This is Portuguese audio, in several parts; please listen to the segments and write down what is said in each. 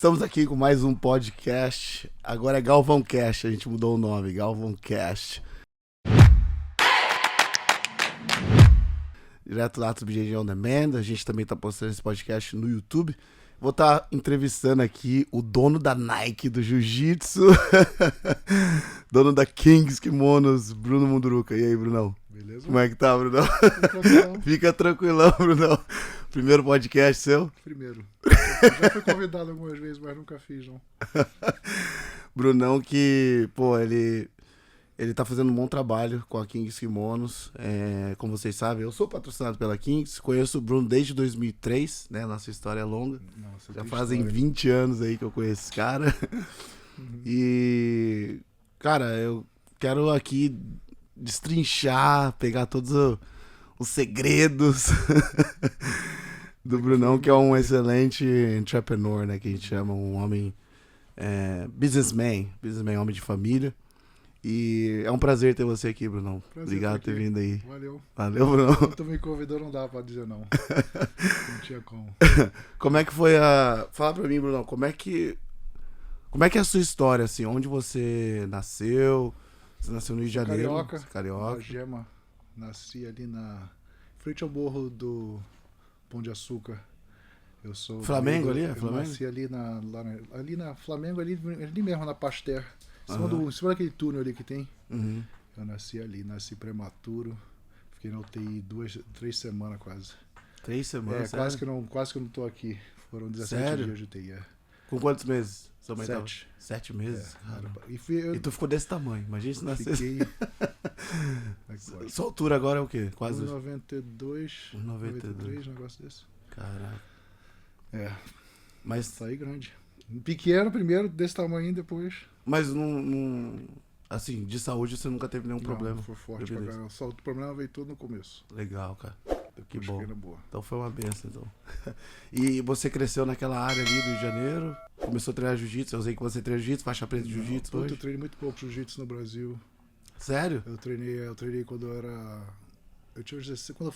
Estamos aqui com mais um podcast. Agora é Galvão Cast, a gente mudou o nome, Galvão Cast. Direto lá do BJJ On Demand, a gente também tá postando esse podcast no YouTube. Vou estar entrevistando aqui o dono da Nike do Jiu-Jitsu, dono da Kings Kimonos, Bruno Munduruca. E aí, Brunão? Beleza? Como é que tá, Brunão? Tranquilão. Fica tranquilão, Brunão. Primeiro podcast seu? Primeiro. Já fui convidado algumas vezes, mas nunca fiz, não. Brunão que, pô, ele tá fazendo um bom trabalho com a Kings Kimonos. Como vocês sabem, eu sou patrocinado pela Kings, conheço o Bruno desde 2003, né? Nossa história é longa. Nossa, Já tem fazem história. 20 anos aí que eu conheço esse cara. E, cara, eu quero aqui destrinchar, pegar todos os segredos do Brunão, que é um excelente entrepreneur, né? Que a gente chama, um homem businessman, homem de família. E é um prazer ter você aqui, Brunão. Prazer Obrigado por estar ter aqui. vindo aí. Valeu. Valeu, Brunão. Quando tu me convidou, não dá pra dizer não. Não tinha como. Como é que foi a... Fala pra mim, Brunão, como é que é a sua história, assim? Onde você nasceu? Você nasceu no Rio de Janeiro? Carioca. Carioca. Na Gema. Nasci ali na frente ao morro do Pão de Açúcar. Eu sou Flamengo ali? É eu Flamengo? nasci ali ali na Flamengo, ali mesmo na Pasteur. Em cima, Aham. em cima daquele túnel ali que tem. Uhum. Eu nasci ali, nasci prematuro. Fiquei na UTI 3 semanas quase. 3 semanas, Quase sério? que eu não tô aqui. Foram 17 Sério? dias de UTI. Com quantos meses? Sua mãe 7. tava? 7 meses? Cara. Eu E tu ficou desse tamanho, imagina se nascesse. fiquei. Sua altura agora é o quê? Quase 1,92. 1,92. 93, um negócio desse. Caraca. É, Mas saí grande. Pequeno primeiro, desse tamanho, depois. não. Assim, de saúde você nunca teve nenhum problema. Não, foi forte pra Beleza. caramba. Só o problema veio todo no começo. Legal, cara. Que Depois bom. fiquei na boa. Então foi uma benção, então. E você cresceu naquela área ali do Rio de Janeiro? Começou a treinar jiu-jitsu? Eu sei que você treina jiu-jitsu, faixa preta de jiu-jitsu Puta, hoje. eu treinei muito pouco jiu-jitsu no Brasil. Sério? Eu treinei quando eu era. Eu tinha uns 16. Quando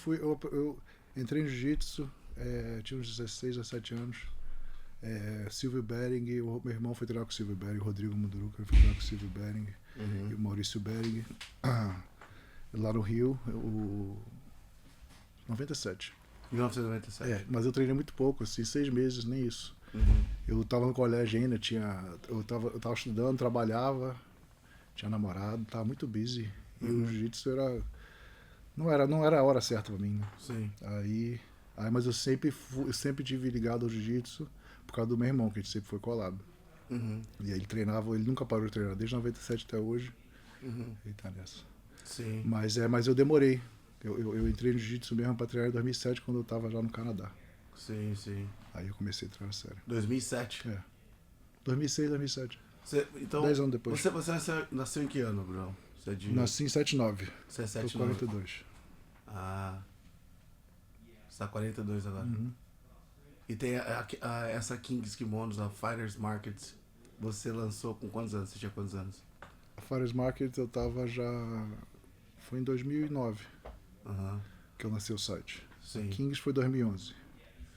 eu entrei no jiu-jitsu, tinha uns 16, 17 anos. Silvio Bering, meu irmão foi treinar com o Silvio Bering, o Rodrigo Munduruca foi treinar com o Silvio Bering e o Maurício Bering. Lá no Rio, 97. 1997. Mas eu treinei muito pouco, assim, 6 meses, nem isso. Uhum. Eu tava no colégio ainda, eu tava estudando, trabalhava, tinha namorado, tava muito busy. E o jiu-jitsu não era a hora certa pra mim, né? Sim. Mas eu sempre tive ligado ao jiu-jitsu por causa do meu irmão, que a gente sempre foi colado. Uhum. E aí ele treinava, ele nunca parou de treinar, desde 97 até hoje, Uhum. ele tá nessa. Sim. Mas eu demorei. Eu entrei no jiu-jitsu mesmo pra treinar em 2007, quando eu tava já no Canadá. Sim, sim. Aí eu comecei a treinar sério. 2007? 2006, 2007. Então, 10 anos depois. Você nasceu em que ano, Bruno? Você é de... Nasci em 79. Você é Tô 79. 42. Ah. Você tá 42 agora. Uhum. E tem essa Kings Kimonos, a Fighters Market. Você lançou com quantos anos? Você tinha quantos anos? A Fares Market eu tava já. Foi em 2009 Aham. que eu lancei o site. Sim. Kings foi 2011.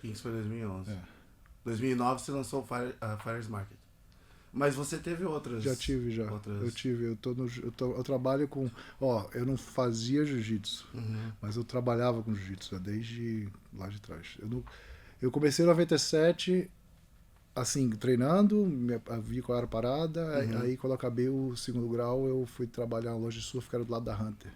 Kings foi 2011. 2009 você lançou a Fighters Market. Mas você teve outras... Já tive, já. Outras... Eu tive. Eu trabalho com. Eu não fazia jiu-jitsu, Uhum. mas eu trabalhava com jiu-jitsu desde lá de trás. Eu comecei em 97, assim, treinando, vi qual era a parada. Uhum. Aí, quando eu acabei o segundo grau, eu fui trabalhar na loja de surf, que era do lado da Hunter.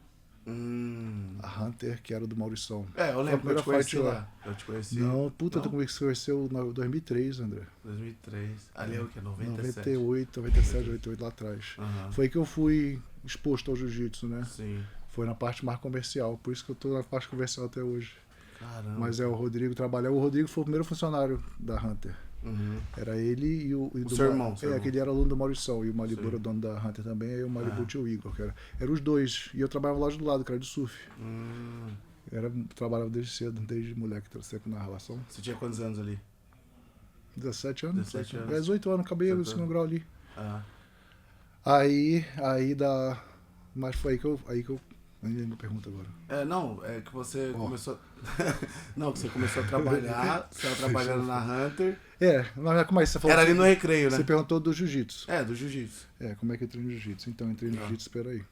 A Hunter, que era do Maurição. Eu lembro que eu te conheci fight lá. Eu te conheci... Não, Não? tu conheceu em 2003, André. 2003. Ali é o que? 97? 98, 97, 98, lá atrás. Aham. Foi que eu fui exposto ao jiu-jitsu, né? Sim. Foi na parte mais comercial, por isso que eu tô na parte comercial até hoje. Caramba. Mas o Rodrigo trabalhava. O Rodrigo foi o primeiro funcionário da Hunter. Uhum. Era ele e o seu irmão. Seu irmão. Aquele era aluno do Maurição. E o Malibu Sim. era o dono da Hunter também. Aí o Malibu tinha o Igor, que era. Eram os dois. E eu trabalhava lá do lado, que era de surf. Trabalhava desde cedo, desde moleque, sempre na relação. Você tinha quantos anos ali? 17 anos? 17 anos. 18 anos, acabei 18 o segundo grau ali. Ah. Aí Mas foi aí que eu Nem lembro a pergunta agora. Não, é que você começou... Não, que você começou a trabalhar, você estava trabalhando na Hunter. Mas como é que você falou? Era ali no recreio, né? Você perguntou do jiu-jitsu. Do jiu-jitsu. Como é que eu entrei no jiu-jitsu? Então, eu entrei no jiu-jitsu, peraí.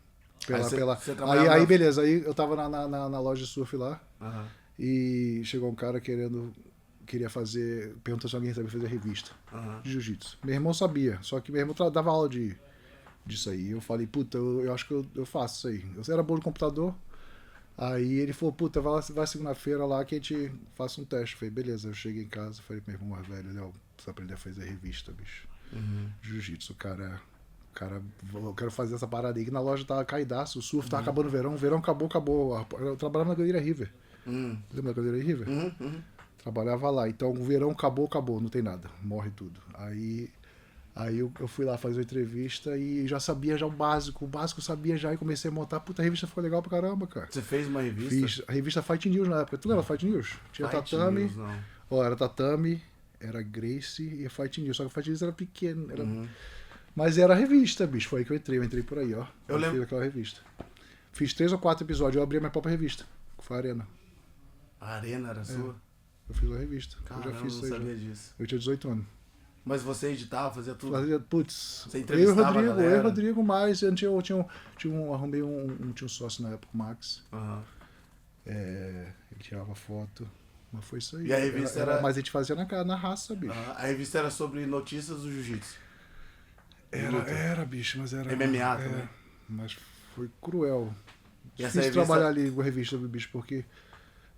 Aí Beleza, aí eu tava na loja de surf lá, Uhum. e chegou um cara queria fazer, perguntou se alguém sabia fazer revista de jiu-jitsu. Meu irmão sabia, só que meu irmão dava aula disso aí. Eu falei, puta, eu acho que eu faço isso aí. Eu era bom no computador, aí ele falou, puta, vai segunda-feira lá que a gente faça um teste. Eu falei, beleza. Eu cheguei em casa, falei pro meu irmão mais velho, Léo, precisa aprender a fazer revista, bicho. Jiu-jitsu, cara, eu quero fazer essa parada aí, que na loja tava caidaço, o surf tava acabando o verão acabou. Eu trabalhava na Galeria River. Lembra da Galeria River? Trabalhava lá, então o verão acabou, não tem nada, morre tudo. Aí eu fui lá fazer uma entrevista e já sabia o básico eu sabia já, e comecei a montar. Puta, a revista ficou legal pra caramba, cara. Você fez uma revista? Fiz a revista Fight News na época. Tu lembra Fight News? Tinha Fight Tatame. News, não. Era Tatame, era Gracie e Fight News. Só que a Fight News era pequeno. Mas era a revista, bicho. Foi aí que eu entrei por aí, ó. Eu lembro. Fiz aquela revista. Fiz 3 ou 4 episódios, eu abri a minha própria revista. Que foi a Arena. A Arena era sua? Eu fiz a revista. Caramba, eu já fiz não isso aí. sabia disso. Eu tinha 18 anos. Mas você editava, fazia tudo? Você entrevistava eu e o Rodrigo mais. Arrumei tinha um sócio na época, o Max. Ele tirava foto. Mas foi isso aí. E a revista era... Mas a gente fazia na raça, bicho. A revista era sobre notícias do jiu-jitsu? Era, bicho, mas era... MMA também? Mas foi cruel. E essa Difícil revista... trabalhar ali com a revista, bicho,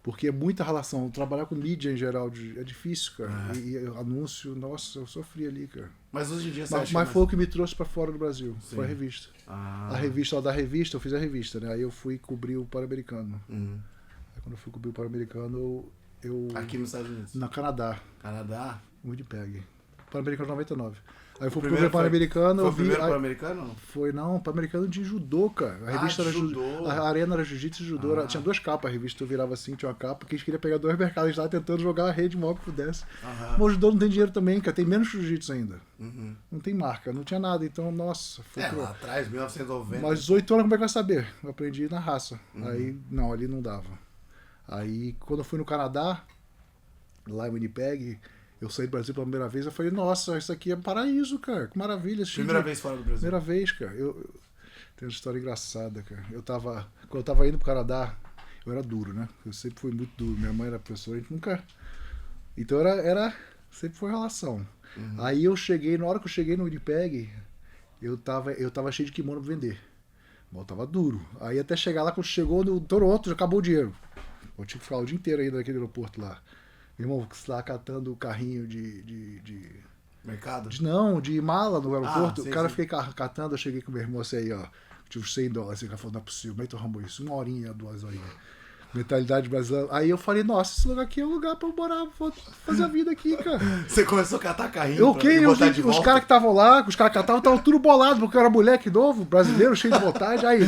porque é muita relação. Trabalhar com mídia em geral é difícil, cara. E anúncio, nossa, eu sofri ali, cara. Mas hoje em dia você Mas foi o que me trouxe pra fora do Brasil. Sim. Foi a revista. A revista, da revista, eu fiz a revista, né? Aí eu fui cobrir o Pan-Americano. Aí quando eu fui cobrir o Pan-Americano, eu... Aqui nos Estados Unidos? No Canadá. Canadá? Winnipeg. Pan-Americano 99. Aí eu fui cobrir o Pan-Americano. Foi o primeiro Pan-Americano? Foi, não, Pan-Americano de judô, cara. A revista era judô. A Arena era jiu-jitsu e judô. Tinha 2 capas a revista, eu virava assim, tinha uma capa, que a gente queria pegar 2 mercados lá tentando jogar a rede maior que pudesse. Mas o judô não tem dinheiro também, cara. Tem menos jiu-jitsu ainda. Não tem marca, não tinha nada. Então, nossa. Foi lá atrás, 1990. Mas 18 anos, como é que vai saber? Eu aprendi na raça. Aí, não, ali não dava. Aí, quando eu fui no Canadá, lá em Winnipeg, eu saí do Brasil pela primeira vez, eu falei, nossa, isso aqui é paraíso, cara, que maravilha. Primeira vez fora do Brasil? Primeira vez, cara. Tem uma história engraçada, cara. Quando eu tava indo pro Canadá, eu era duro, né? Eu sempre fui muito duro. Minha mãe era professora, a gente nunca... Então sempre foi relação. Aí na hora que eu cheguei no Winnipeg, eu tava cheio de kimono pra vender. Mas eu tava duro. Aí até chegar lá, quando chegou no Toronto, já acabou o dinheiro. Eu tinha que ficar o dia inteiro aí naquele aeroporto lá. Meu irmão, lá catando o carrinho de mercado? De mala no aeroporto. Sei, o cara sim. fiquei catando, eu cheguei com o meu irmão assim aí, ó. Tinha uns $100. Esse cara falou, não é possível, como é que tu arrumou isso? 1 horinha, 2 horinhas. Mentalidade brasileira. Aí eu falei, nossa, esse lugar aqui é um lugar pra eu morar, vou fazer a vida aqui, cara. Você começou a catar carrinho? Os caras que estavam lá, os caras catavam, estavam tudo bolados, porque eu era moleque novo, brasileiro, cheio de vontade. Aí.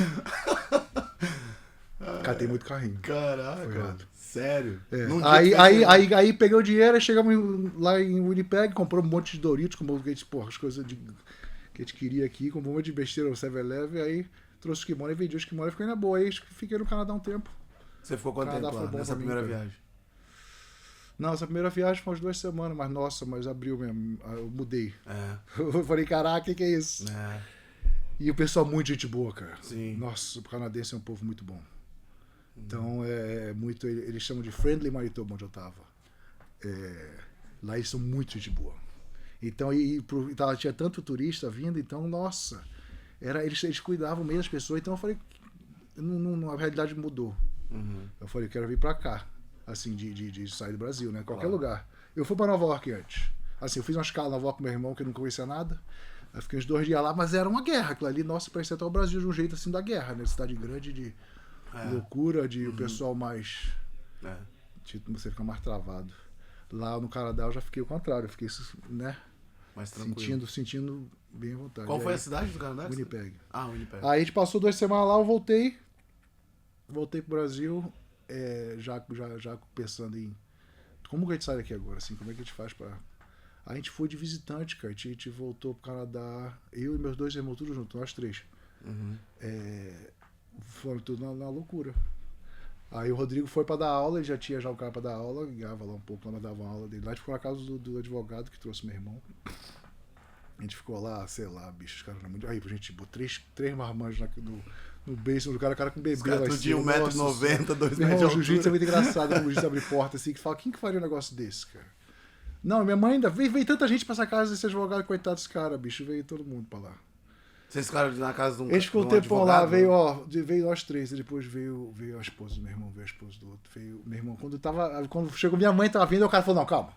Catei muito carrinho. Caraca. Sério? Aí peguei o dinheiro, aí chegamos lá em Winnipeg, comprou um monte de Doritos, comprou as coisas que a gente queria aqui, comprou um monte de besteira no 7-Eleven, aí trouxe os kimonos e vendi os kimonos e ficou na boa. Aí fiquei no Canadá um tempo. Você ficou quanto tempo lá, nessa primeira viagem? Não, essa primeira viagem foi umas 2 semanas, mas abriu mesmo, eu mudei. Eu falei, caraca, o que é isso? E o pessoal muito gente boa, cara. Sim. Nossa, o canadense é um povo muito bom. Então, muito, eles chamam de Friendly Manitoba, onde eu tava. Lá eles são muito gente boa. Então, tinha tanto turista vindo, então, nossa, eles cuidavam mesmo das pessoas. Então eu falei, a realidade mudou. Eu falei, eu quero vir pra cá, assim, de sair do Brasil, né? Qualquer lugar. Eu fui pra Nova York antes. Assim, eu fiz uma escala em Nova York com meu irmão, que eu não conhecia nada. Eu fiquei uns 2 dias lá, mas era uma guerra. Aquilo ali, nossa, parecia até o Brasil de um jeito assim da guerra, né? Cidade grande de loucura, de o pessoal mais... Tipo, você fica mais travado. Lá no Canadá eu já fiquei o contrário, eu fiquei, né? Mais tranquilo. Sentindo bem à vontade. Qual foi a cidade do Canadá? Winnipeg. Winnipeg. Aí a gente passou 2 semanas lá, eu voltei pro Brasil, já pensando em como que a gente sai daqui agora, assim, como é que a gente faz pra... Aí a gente foi de visitante, cara, a gente voltou pro Canadá, eu e meus 2 irmãos, tudo junto, nós 3. Foram tudo na loucura. Aí o Rodrigo foi pra dar aula, ele já tinha já o cara pra dar aula, ganhava lá um pouco, lá dava uma aula dele. Lá a gente ficou na casa do advogado que trouxe meu irmão. A gente ficou lá, sei lá, bicho, os caras eram muito. Aí a gente botou três marmanjos no basement do cara com bebê Os caras lá em tudo de cima. 1,90m, 2 Meu metros irmão, de o jiu-jitsu é altura. muito engraçado, quando o jiu-jitsu abre porta assim, que fala, quem que faria um negócio desse, cara? Não, minha mãe ainda veio tanta gente pra essa casa desse advogado, coitado desse cara, bicho, veio todo mundo pra lá. Vocês ficaram na casa de um Eles ficou um de um tempão lá, advogado? veio nós três, e depois veio a esposa do meu irmão, veio a esposa do outro, veio meu irmão. Quando chegou minha mãe, tava vindo, o cara falou, não, calma.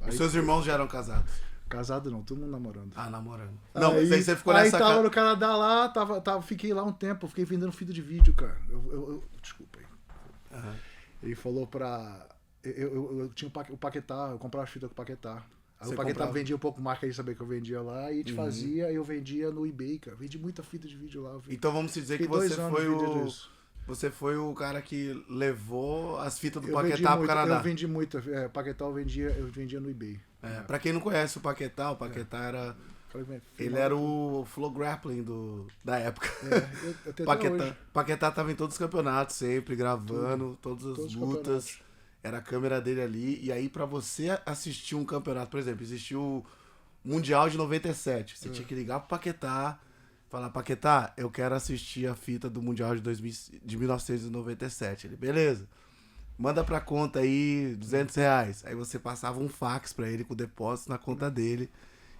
Os seus irmãos já eram casados? Casado não, todo mundo namorando. Ah, namorando. Não, aí você ficou aí nessa tava casa. no Canadá lá, fiquei lá um tempo, fiquei vendendo fita de vídeo, cara. Desculpa aí. Aham. Ele falou pra. Eu tinha o Paquetá, eu comprava as fitas com o Paquetá. Aí Você o Paquetá comprava? vendia um pouco mais, que ele sabia que eu vendia lá, e a gente fazia, eu vendia no eBay, cara. Vendi muita fita de vídeo lá. Então vamos dizer que Fiquei 2 você anos foi vendendo o. isso. Você foi o cara que levou as fitas do Eu vendi Paquetá pro muito, Canadá. eu vendi muito. Paquetá eu vendia no eBay. É, pra quem não conhece o Paquetá era. Falei, Ele era o Flow Grappling da época. eu tenho até Paquetá, hoje. Paquetá tava em todos os campeonatos sempre, gravando, todas as Todos os lutas. campeonatos. Era a câmera dele ali. E aí, pra você assistir um campeonato, por exemplo, existiu o Mundial de 97. Você tinha que ligar pro Paquetá, falar, Paquetá, eu quero assistir a fita do Mundial de 1997. Ele, beleza. Manda pra conta aí R$200. Aí você passava um fax pra ele com o depósito na conta dele.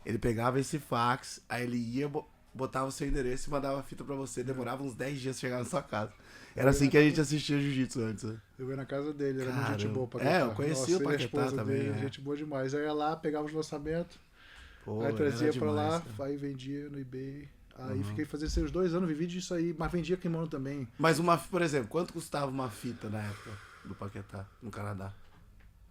Ele pegava esse fax, aí ele ia, botava o seu endereço e mandava a fita pra você. Demorava uns 10 dias pra chegar na sua casa. Era assim que a gente assistia jiu-jitsu antes, né? Eu ia na casa dele, era muito gente Caramba. boa o Paquetá. Eu conheci o ele e a Paquetá esposa também, dele, é. gente boa demais. Aí eu ia lá, pegava os lançamentos, Pô, aí trazia era pra demais, lá, cara. aí vendia no eBay. Aí fiquei fazendo esses 2 anos, vivi disso aí, mas vendia kimono também. Mas por exemplo, quanto custava uma fita na época do Paquetá, no Canadá?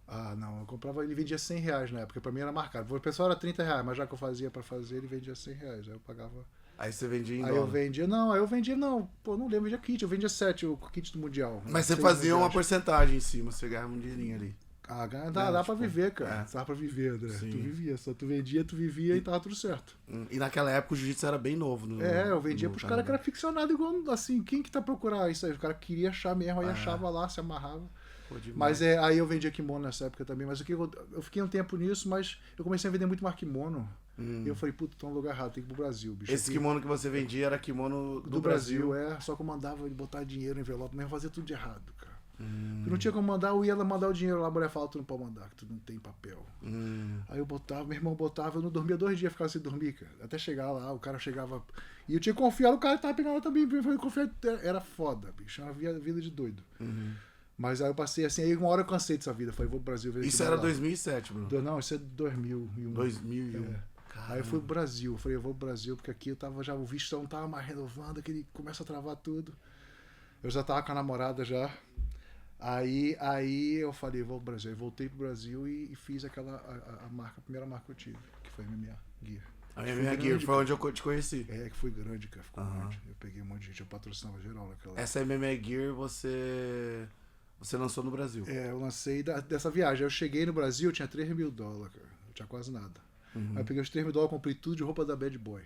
Ah, não, eu comprava, ele vendia R$100 na época, pra mim era marcado. O pessoal era R$30, mas já que eu fazia pra fazer, ele vendia R$100. Aí eu pagava. Aí você vendia em Aí dólar. eu vendia, pô, não lembro, eu vendia kit, eu vendia 7, o kit do Mundial. Mas você 6 fazia uma mundiais. porcentagem em cima, você ganhava um dinheirinho ali. Ah, dá pra tipo, viver, cara. é. Dá pra viver, André. Sim. Tu vivia, só tu vendia, tu vivia e tava tudo certo. E naquela época o jiu-jitsu era bem novo. Eu vendia no pros caras que Canadá. era ficcionado igual, assim, quem que tá procurando isso aí? O cara queria achar mesmo, aí É. achava lá, se amarrava. Pô, demais. Mas aí eu vendia kimono nessa época também, mas eu fiquei um tempo nisso, mas eu comecei a vender muito mais kimono. E eu falei, puta, tô no lugar errado, tem que ir pro Brasil, bicho. Esse Aqui- kimono que você vendia era kimono do Brasil, só que eu mandava ele botar dinheiro no envelope, mas eu fazia tudo de errado, cara. Porque não tinha como mandar, eu ia lá mandar o dinheiro lá, a mulher falava, tu não pode mandar, que tu não tem papel. Aí eu botava, meu irmão botava, eu não dormia 2 dias, ficava sem dormir, cara. Até chegar lá, o cara chegava. E eu tinha que confiar, o cara tava pegando também, eu falei, confiar, era foda, bicho, era uma vida de doido. Mas aí eu passei assim, aí uma hora eu cansei dessa vida, falei, vou pro Brasil ver Isso aqui, era vai lá. 2007, Bruno. Não, isso é 2001. 2001. É. Aí eu fui pro Brasil, eu falei, eu vou pro Brasil, porque aqui eu tava já, o visto não tava mais renovando, que ele começa a travar tudo. Eu já tava com a namorada já. Aí eu falei, vou pro Brasil. Aí voltei pro Brasil e fiz aquela a primeira marca que eu tive, que foi a MMA Gear. A Foi minha grande, Gear foi cara. onde eu te conheci. É, que foi grande, cara. Ficou grande. Eu peguei um monte de gente, eu patrocinava geral naquela época. Essa MMA Gear você lançou no Brasil. É, eu lancei dessa viagem. Aí eu cheguei no Brasil, eu tinha $3 mil, cara. Eu tinha quase nada. Aí eu peguei os $3 mil, comprei tudo de roupa da Bad Boy.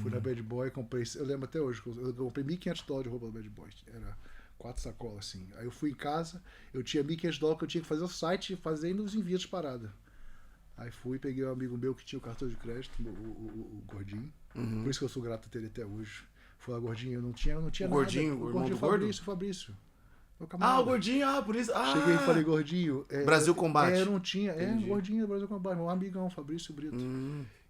Fui na Bad Boy, comprei. Eu lembro até hoje, eu comprei $1.500 de roupa da Bad Boy. Era 4 sacolas assim. Aí eu fui em casa, eu tinha $1.500 que eu tinha que fazer o site fazendo os envios de parada. Aí fui, peguei um amigo meu que tinha o cartão de crédito, o Gordinho. Por isso que eu sou grato a ele até hoje. Foi lá, Gordinho, eu não tinha nada. Gordinho, o irmão do Gordo? Fabrício. Meu Ah, camarada. o Gordinho, por isso. Ah, Cheguei e falei, Gordinho. Brasil Combate. Eu não tinha. Entendi. Gordinho do Brasil Combate, meu amigão, Fabrício Brito.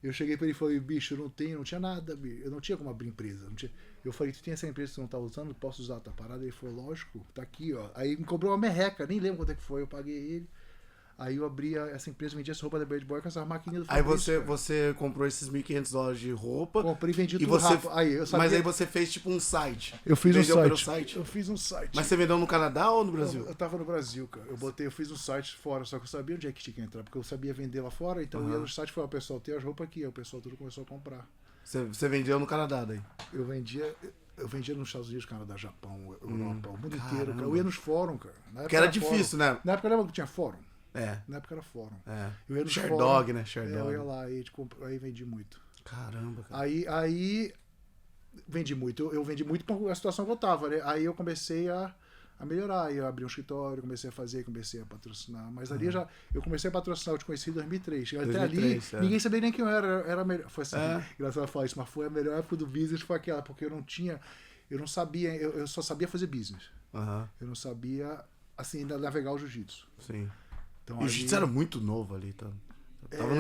Eu cheguei pra ele e falei, bicho, eu não tinha nada, bicho. Eu não tinha como abrir empresa. Não tinha. Eu falei, tu tem essa empresa que tu não tá usando? Posso usar a tua parada? Ele falou, lógico, tá aqui, ó. Aí me cobrou uma merreca, nem lembro quanto é que foi, eu paguei ele. Aí eu abri essa empresa, vendia essa roupa da Bad Boy com essas maquininhas do Aí Fabrício, cara. você comprou esses $1.500 de roupa. Comprei e vendi e tudo você, rápido. Aí, eu sabia... Mas aí você fez tipo um site. Eu fiz um Vendeu pelo site. site? Eu fiz um site. Mas você vendeu no Canadá ou no Brasil? Eu tava no Brasil, cara. Eu fiz um site fora, só que eu sabia onde é que tinha que entrar, porque eu sabia vender lá fora, então eu ia no site e falava, pessoal, tem as roupas aqui, aí o pessoal tudo começou a comprar. Você vendeu no Canadá daí? Eu vendia nos Estados Unidos, Canadá, Japão, Europa, o mundo Caramba. inteiro, cara. Eu ia nos fóruns, cara. Na época Que era difícil, fórum. né? Na época lembra que tinha fórum? É. Na época era fórum. É. Eu ia nos Sherdog, fórum. né? Sherdog. Eu ia lá e aí vendi muito. Caramba, cara. Aí Vendi muito. Eu vendi muito por a situação que eu tava, né? Aí eu comecei a melhorar. Aí eu abri um escritório, comecei a patrocinar. Mas ali eu comecei a patrocinar, eu te conheci em 2003. Até ali, ninguém sabia nem quem eu era. Era melhor. Foi assim, engraçado falar isso, mas foi a melhor época do business, foi aquela, porque eu não sabia, eu só sabia fazer business. Eu não sabia, assim, navegar o jiu-jitsu. Sim. Então, E o jiu-jitsu era muito novo ali, tá?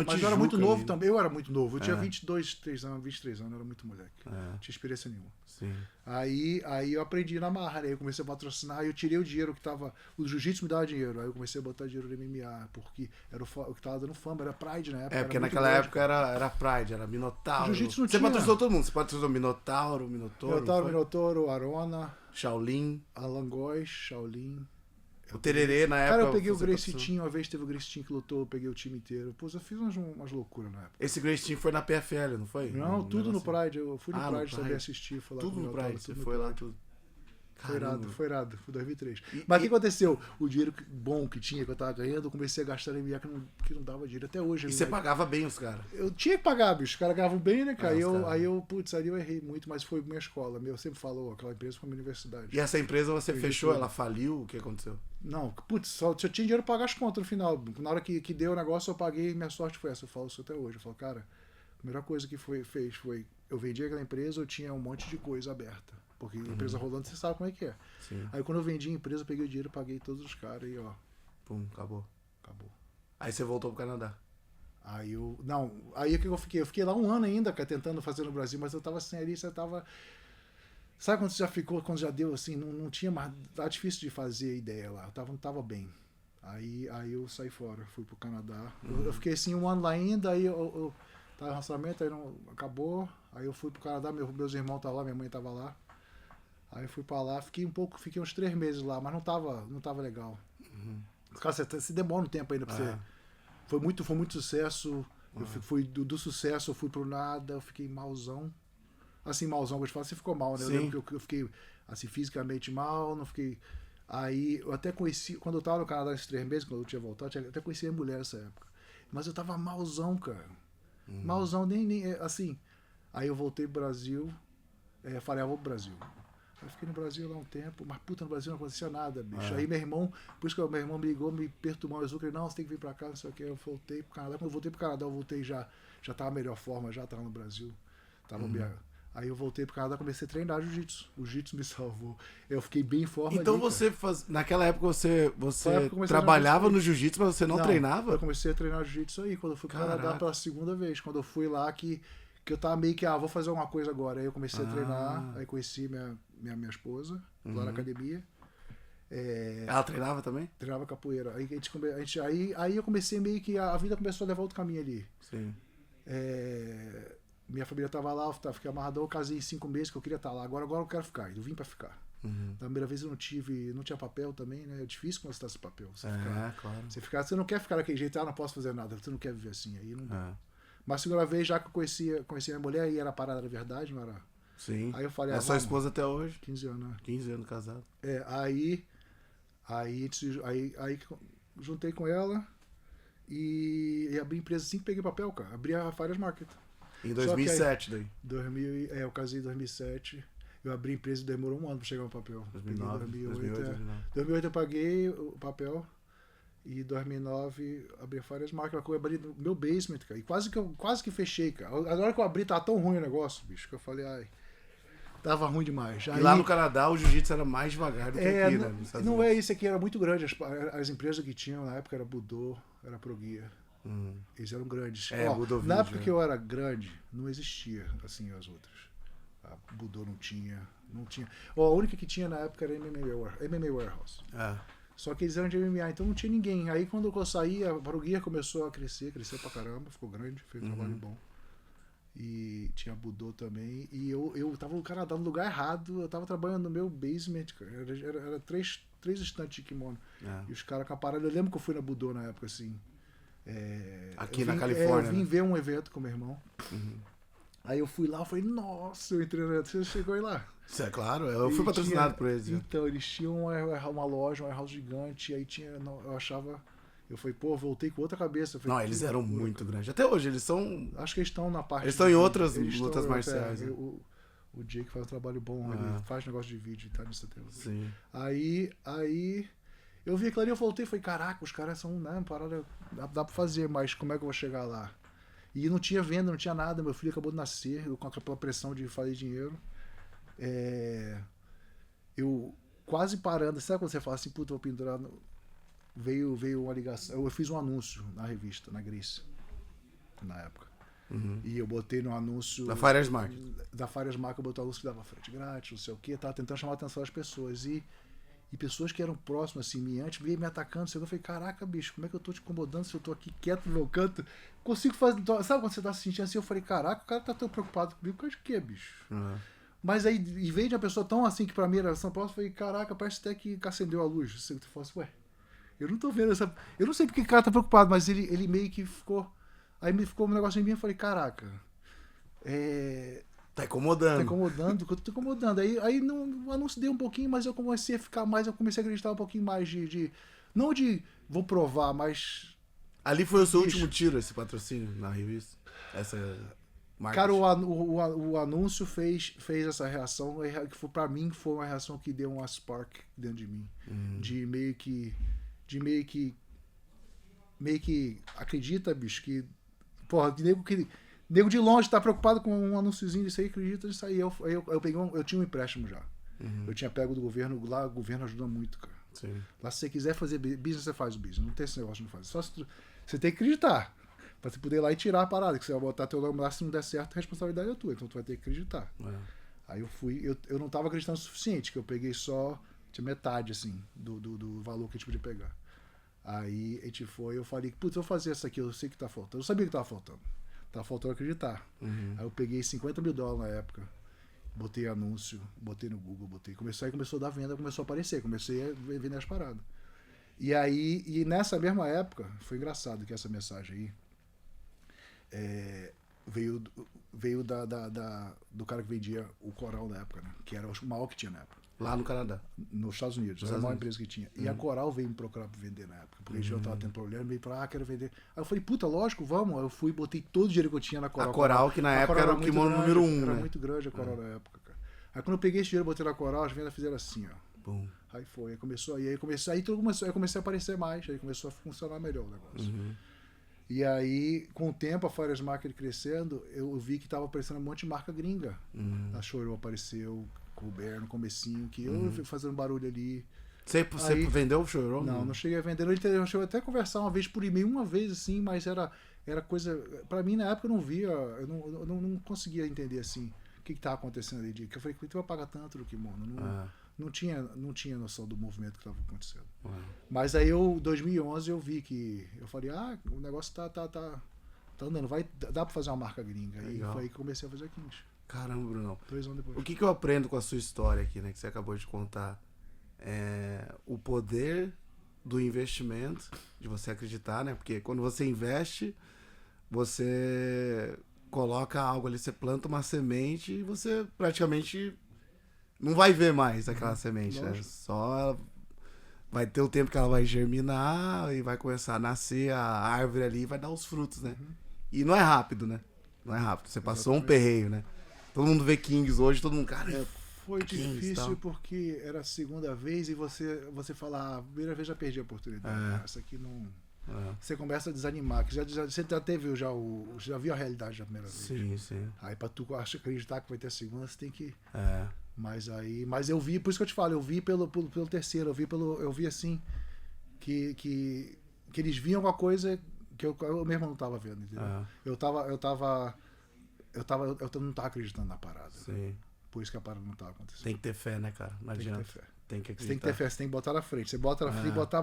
Mas eu era muito novo também, eu era muito novo. Eu tinha 23 anos, eu era muito moleque. Não tinha experiência nenhuma. Sim. Aí eu aprendi na marra, né? Eu comecei a patrocinar, aí eu tirei o dinheiro que tava. O jiu-jitsu me dava dinheiro. Aí eu comecei a botar dinheiro no MMA, porque era o que tava dando fama, era Pride na época. Porque naquela época era Pride, era Minotauro. Jiu-jitsu não Você tinha. patrocinou todo mundo. Você patrocinou Minotauro, Minotauro, Arona, Shaolin. Alan Góes, Shaolin. O Tererê na época. Cara, eu peguei o Gracie Team, uma vez teve o Gracie Team que lutou, eu peguei o time inteiro. Pô, eu fiz umas loucuras na época. Esse Gracie Team foi na PFL, não foi? Não, tudo no Pride. Eu fui no Pride também assistir. Tudo no Pride, você foi lá, tudo. Foi irado, foi 2003. Mas o que aconteceu? O dinheiro bom que tinha, que eu tava ganhando, eu comecei a gastar no MMA que não dava dinheiro até hoje. E você pagava bem os caras? Eu tinha que pagar, bicho. Os caras ganhavam bem, né, cara? Ali eu errei muito, mas foi minha escola. Eu sempre falo, aquela empresa foi minha universidade. E essa empresa você fechou, ela faliu? O que aconteceu? Não, só tinha dinheiro pra pagar as contas no final. Na hora que deu o negócio, eu paguei e minha sorte foi essa. Eu falo isso até hoje. Eu falo, cara, a melhor coisa que fez foi eu vendi aquela empresa, eu tinha um monte de coisa aberta. Porque a empresa rolando, você sabe como é que é. Sim. Aí quando eu vendi a empresa, eu peguei o dinheiro, paguei todos os caras e ó. Pum, acabou. Acabou. Aí você voltou pro Canadá. Aí o que eu fiquei? Eu fiquei lá um ano ainda, cara, tentando fazer no Brasil, mas eu tava assim ali, você tava. Sabe quando você já ficou, quando já deu assim, não tinha mais. Tá difícil de fazer a ideia lá. Não tava bem. Aí eu saí fora, fui pro Canadá. Eu fiquei assim um ano lá ainda, aí eu tava em relacionamento, aí não acabou. Aí eu fui pro Canadá, meus irmãos estavam lá, minha mãe tava lá. Aí eu fui pra lá, fiquei uns 3 meses lá, mas não tava legal. Cara, você demora um tempo ainda pra você. Foi muito sucesso. Eu fui do sucesso, eu fui pro nada, eu fiquei malzão. Assim, malzão, eu te falo, você ficou mal, né? Eu lembro que eu fiquei assim, fisicamente mal, não fiquei. Aí eu até conheci, quando eu tava no Canadá esses 3 meses, quando eu tinha voltado, eu até conheci a mulher nessa época. Mas eu tava malzão, cara. Malzão, nem assim. Aí eu voltei pro Brasil, falei, vou pro Brasil. Eu fiquei no Brasil lá um tempo, mas puta, no Brasil não acontecia nada, bicho. Aí meu irmão, por isso que meu irmão me ligou, me perturbou, eu falei, não, você tem que vir pra cá, não sei o que. Eu voltei pro Canadá. Quando eu voltei pro Canadá, eu voltei já tava a melhor forma, já tava no Brasil. Aí eu voltei pro Canadá, comecei a treinar jiu-jitsu. O jiu-jitsu me salvou. Eu fiquei bem em forma. Então ali, naquela época você trabalhava no jiu-jitsu, mas você não treinava? Eu comecei a treinar jiu-jitsu aí, quando eu fui pro Canadá pela segunda vez. Quando eu fui lá que eu tava meio que, vou fazer alguma coisa agora. Aí eu comecei a treinar, aí conheci minha esposa lá na academia. Ela treinava também? Treinava capoeira. Aí eu comecei meio que, a vida começou a levar outro caminho ali. Sim. Minha família tava lá, eu fiquei amarradão, eu casei em 5 meses que eu queria estar lá. Agora eu quero ficar. Eu vim pra ficar. Da primeira vez eu não tinha papel também, né? É difícil quando você tá sem papel. Claro. Você não quer ficar daquele jeito, não posso fazer nada, você não quer viver assim, aí não dá. Mas a segunda vez, já que eu conheci minha mulher, e era parada na verdade, não era? Sim. Aí eu falei, é sua esposa até hoje? 15 anos, né? 15 anos casado. Aí juntei com ela e abri empresa assim que peguei papel, cara. Abri a Fires Market. Em 2007 daí? Eu casei em 2007. Eu abri a empresa e demorou um ano pra chegar no papel. 2009, 2008 eu paguei o papel. E em 2009 abri a Fires Market. Eu abri no meu basement, cara. E quase que fechei, cara. Agora que eu abri, tá tão ruim o negócio, bicho, que eu falei, tava ruim demais. E lá no Canadá o jiu-jitsu era mais devagar do que aqui, né? Não é isso aqui, era muito grande. As empresas que tinham na época era Budô, era Proguia. Eles eram grandes. Na época que eu era grande, não existia assim as outras. A Budô não tinha. A única que tinha na época era MMA Warehouse. Só que eles eram de MMA, então não tinha ninguém. Aí quando eu saí, a Proguia começou a cresceu pra caramba, ficou grande, fez um trabalho bom. E tinha Budô também. E eu tava no Canadá no lugar errado, eu tava trabalhando no meu basement, cara. Era três estantes de kimono. E os caras capararam. Eu lembro que eu fui na Budô na época, assim. Aqui na Califórnia. Eu vim ver um evento com meu irmão. Aí eu fui lá, eu falei, nossa, eu entrei no evento. Você chegou aí lá? Isso é claro, eu fui patrocinado por eles. Então, eles tinham uma loja, um warehouse gigante, aí tinha, eu achava... Eu falei, voltei com outra cabeça. Falei, eles eram muito grandes. Até hoje, eles são... Acho que eles estão na parte... Eles estão em outras lutas marciais. O O Jake faz um trabalho bom, ele faz negócio de vídeo e tá nisso até hoje. Sim. Aí eu vi aquilo ali, eu voltei e falei, caraca, os caras são, né, parada, dá pra fazer, mas como é que eu vou chegar lá? E não tinha venda, não tinha nada, meu filho acabou de nascer, eu com aquela pressão de fazer dinheiro. Eu quase parando, sabe quando você fala assim, puta, vou pendurar, veio uma ligação, eu fiz um anúncio na revista, na Grace, na época. E eu botei no anúncio Da Farers Market. Da Farers Market, eu botei o anúncio que dava frete grátis, não sei o que, tava tentando chamar a atenção das pessoas. E pessoas que eram próximas, assim, me antes, veio me atacando. Eu falei, caraca, bicho, como é que eu tô te incomodando se eu tô aqui quieto no meu canto? Consigo fazer. Sabe quando você tá se sentindo assim? Eu falei, caraca, o cara tá tão preocupado comigo, por causa de quê, bicho? Mas aí, em vez de uma pessoa tão assim que pra mim era São Paulo, eu falei, caraca, parece até que acendeu a luz. Você falou assim, ué, eu não tô vendo essa. Eu não sei porque o cara tá preocupado, mas ele meio que ficou. Aí me ficou um negócio em mim e eu falei, caraca. Tá incomodando. Tá incomodando, eu tô incomodando. Aí não, o anúncio deu um pouquinho, mas eu comecei a ficar mais, eu comecei a acreditar um pouquinho mais não de vou provar, mas. Ali foi o seu último tiro, esse patrocínio na revista? Essa marca? Cara, o anúncio fez essa reação, que foi, pra mim foi uma reação que deu uma spark dentro de mim. De meio que acredita, bicho, que. Porra, nego de longe tá preocupado com um anúnciozinho disso aí, acredita nisso aí. Eu peguei eu tinha um empréstimo já. Eu tinha pego do governo, lá o governo ajuda muito, cara. Sim. Lá se você quiser fazer business, você faz o business. Não tem esse negócio de não fazer. Só se você tem que acreditar. Pra você poder ir lá e tirar a parada. Que você vai botar teu nome lá, se não der certo, a responsabilidade é tua. Então tu vai ter que acreditar. Aí eu fui, eu não tava acreditando o suficiente, que eu peguei só metade, assim, do valor que a gente podia pegar. Aí a gente foi, eu falei, putz, eu vou fazer isso aqui, eu sei que tá faltando. Eu sabia que tava faltando. Tava faltando acreditar. Aí eu peguei $50 mil na época, botei anúncio, botei no Google, começou a dar venda, começou a aparecer, comecei a vender as paradas. E nessa mesma época, foi engraçado que essa mensagem aí veio do cara que vendia o Coral na época, né? Que era o maior que tinha na época. Lá no Canadá. Nos Estados Unidos, era a maior empresa que tinha. E a Coral veio me procurar pra vender na época, porque eu tava tendo problema, veio pra quero vender. Aí eu falei, puta, lógico, vamos. Aí eu fui, botei todo o dinheiro que eu tinha na Coral. A Coral, que na época era o kimono número 1, Era né? muito grande a Coral na época, cara. Aí quando eu peguei esse dinheiro, botei na Coral, as vendas fizeram assim, ó. Bom. Aí foi, aí comecei a aparecer mais, aí começou a funcionar melhor o negócio. E aí, com o tempo, a Farers Market crescendo, eu vi que tava aparecendo um monte de marca gringa. A Chorou apareceu, Colbert no comecinho, que eu fui fazendo barulho ali. Você vendeu o Chorou? Não cheguei a vender. Eu cheguei até a conversar uma vez por e-mail, uma vez assim, mas era coisa. Pra mim, na época, eu não via, eu não conseguia entender assim o que tava acontecendo ali. Que eu falei, tu vai pagar tanto do kimono? Não tinha noção do movimento que estava acontecendo. Mas aí, em 2011, eu vi que... Eu falei, o negócio tá andando. Dá pra fazer uma marca gringa. Legal. E foi aí que eu comecei a fazer aqui. Caramba, Brunão. 2 anos depois. O que eu aprendo com a sua história aqui, né? Que você acabou de contar. É o poder do investimento, de você acreditar, né? Porque quando você investe, você coloca algo ali, você planta uma semente e você praticamente... não vai ver mais aquela semente, né? Só vai ter o tempo que ela vai germinar e vai começar a nascer a árvore ali e vai dar os frutos, né? E não é rápido, né? Não é rápido. Você passou um perreio, né? Todo mundo vê Kings hoje, todo mundo, cara... Foi Kings, difícil tal. porque era a segunda vez e você fala, a primeira vez já perdi a oportunidade. Essa aqui não... Você começa a desanimar. Que você já viu a realidade da primeira vez. Sim. Aí pra tu acreditar que vai ter a segunda, você tem que... Mas eu vi, por isso que eu te falo, eu vi pelo terceiro, eu vi assim que eles viam uma coisa que eu mesmo não tava vendo, entendeu? Eu não tava acreditando na parada. Sim. Por isso que a parada não tava acontecendo. Tem que ter fé, né, cara? Não adianta. Tem que ter fé. Tem que Você acreditar. tem que ter fé, você tem que botar na frente. Você bota na frente, botar,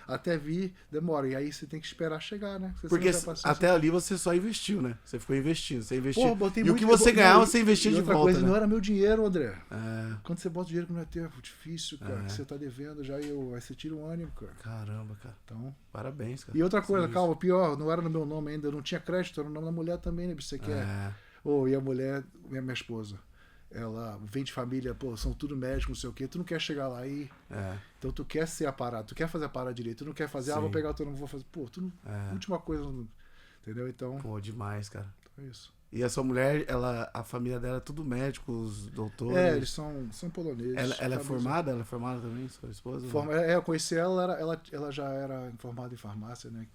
até vir, demora. E aí você tem que esperar chegar, né? Porque até ali você só investiu, né? Você ficou investindo, você investiu. Botei e muito, o que você ganhava, você investia de outra volta, coisa, né? não era meu dinheiro, André. Quando você bota o dinheiro que não é teu, é difícil, cara. Que você tá devendo já, aí você tira um ânimo, cara. Caramba, cara. Então... Parabéns, cara. E outra coisa, calma, pior, não era no meu nome ainda, eu não tinha crédito, era no nome da mulher também, né? Você quer. E a mulher, minha esposa. Ela vem de família, são tudo médicos, não sei o quê. Tu não quer chegar lá e... Então tu quer ser a parada, tu quer fazer a parada direito. Tu não quer fazer, vou pegar o teu nome, vou fazer... última coisa... Entendeu? Então... Demais, cara. É isso. E a sua mulher, a família dela é tudo médicos, doutores. Eles são poloneses. Ela é formada? Ela é formada também, sua esposa? Eu conheci ela já era formada em farmácia, né?